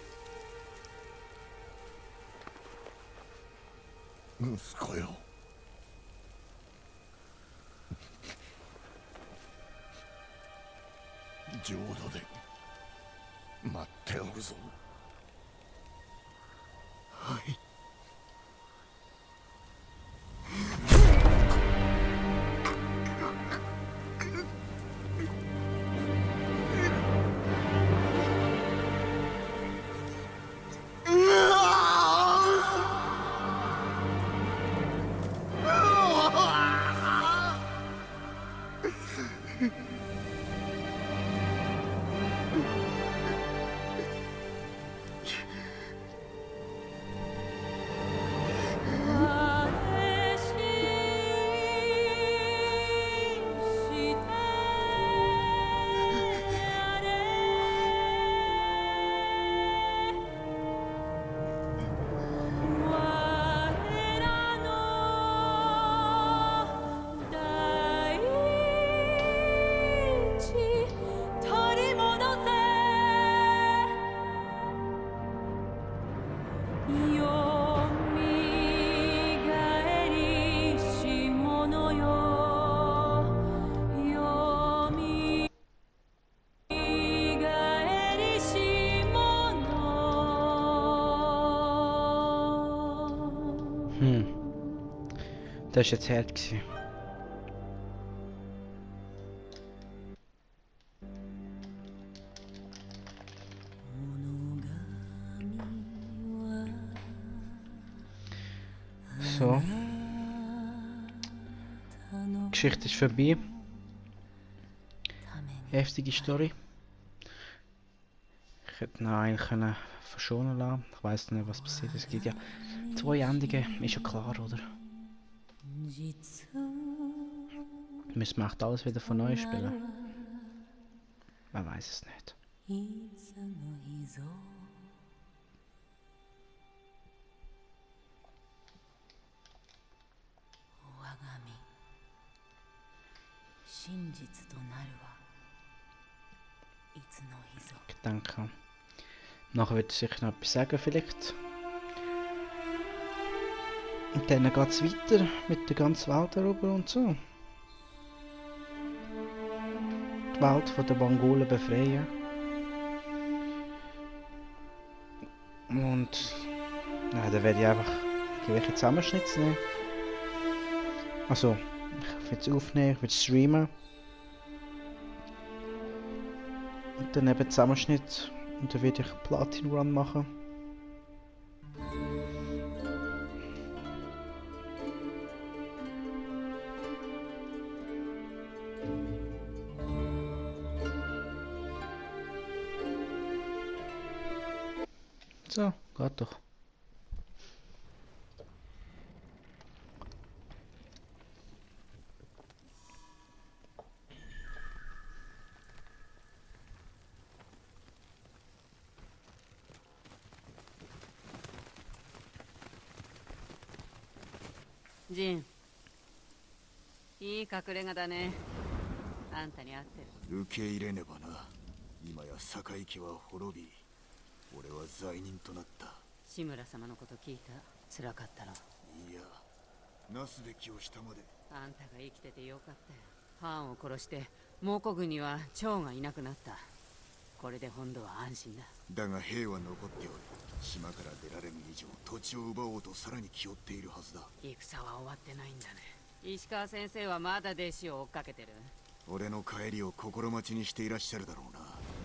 息子よ。浄土で待っておるぞ。はい。Das war jetzt hart gewesen. So. Die Geschichte ist vorbei. Heftige Story. Ich hätte ihn eigentlich verschonen lassen. Ich weiss nicht, was passiert. Es gibt ja 2 Endungen, ist ja klar, oder? Müssen wir echt alles wieder von neu spielen? Man weiß es nicht. 真実となるわ。いつの日ぞ。Ich denke, nachher wird er sicher noch etwas sagen vielleicht. Und dann geht es weiter mit der ganzen Welt darüber und so. Die Welt von den Mongolen befreien. Und ja, dann werde ich einfach gewisse Zusammenschnitte nehmen. Also, ich will es aufnehmen, ich will es streamen. Und dann eben Zusammenschnitt. Und dann werde ich einen Platin Run machen. So, geht doch.ジン、いい隠れ家だね。あんたに合ってる。受け入れねばな。今や堺家は滅び、俺は罪人となった。志村様のこと聞いた。辛かったろ。いや、なすべきをしたまで。あんたが生きててよかったよ。ファンを殺して蒙古軍には長がいなくなった。これで本土は安心だ。だが兵は残っておる。島から出られぬ以上、土地を奪おうとさらに気負っているはずだ。戦は終わってないんだね。石川先生はまだ弟子を追っかけてる。俺の帰りを心待ちにしていらっしゃるだろうな。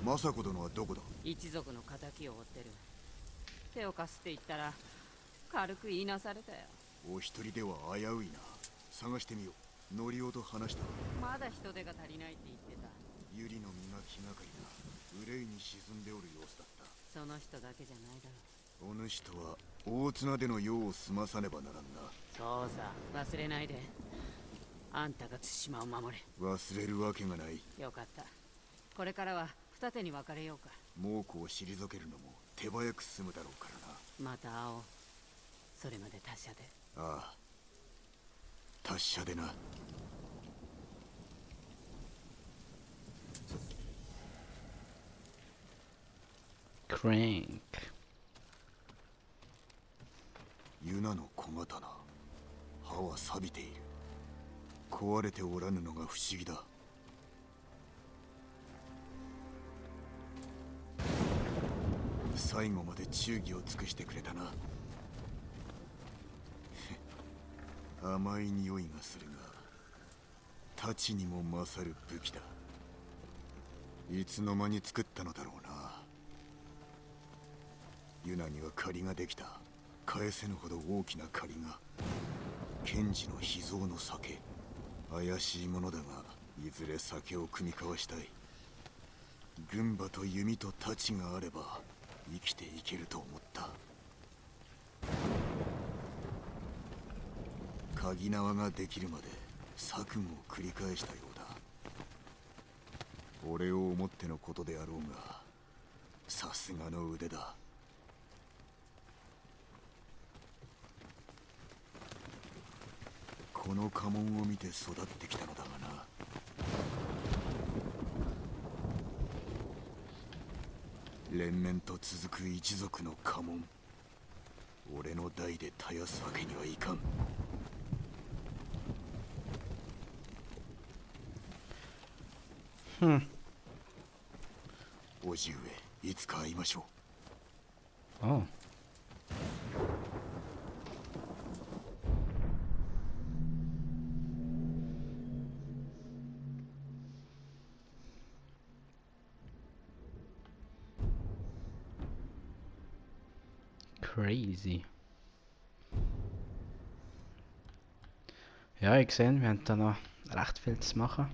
政子殿はどこだ。一族の仇を追ってる。手を貸すって言ったら軽く言いなされたよ。お一人では危ういな。探してみよう。ノリオと話した。まだ人手が足りないって言ってた。ユリの身が気がかりだ。憂いに沈んでおる様子だった。その人だけじゃないだろう。お主とは大綱での用を済まさねばならんな。そうさ、忘れないで。あんたが対馬を守れ。忘れるわけがない。よかった。これからは二手に分かれようか。猛虎を退けるのも手早く済むだろうからな。また会おう。それまで達者で。ああ、達者でな。Crank。ユナの小刀、刃は錆びている。壊れておらぬのが不思議だ。最後まで忠義を尽くしてくれたな。甘い匂いがするが、太刀にも勝る武器だ。いつの間に作ったのだろうな。ユナには借りができた。返せぬほど大きな借りが。賢治の秘蔵の酒。怪しいものだが、いずれ酒を酌み交わしたい。軍馬と弓と太刀があれば生きていけると思った。鍵縄ができるまで錯誤を繰り返したようだ。俺を思ってのことであろうが、さすがの腕だ。この家紋を見て育ってきたのだがな。連綿と続く一族の家紋。俺の代で絶やすわけにはいかん。叔父上、いつか会いましょう。Oh. Crazy. Ja, ich sehe, wir haben da noch recht viel zu machen.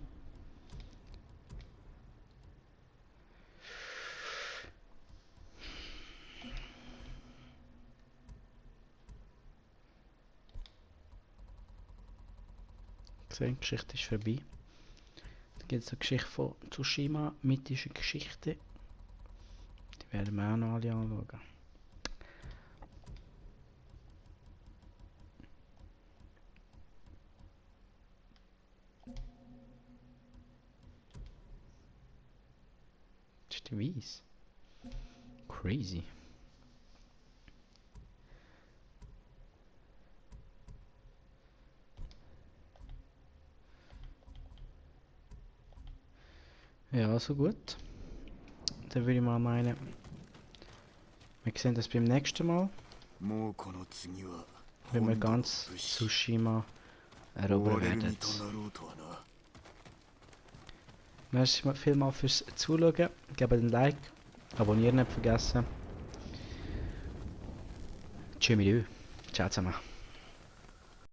Die Geschichte ist vorbei. Da gibt es eine Geschichte von Tsushima, mythische Geschichte. Die werden wir auch noch alle anschauen. Das ist die Weiss. Crazy. Ja, also gut. Dann würde ich mal meinen, wir sehen das beim nächsten Mal, wenn wir ganz Tsushima erobern werden. Merci vielmals fürs Zuschauen, gebt ein Like, abonnieren nicht vergessen. Tschüss, ciao zusammen.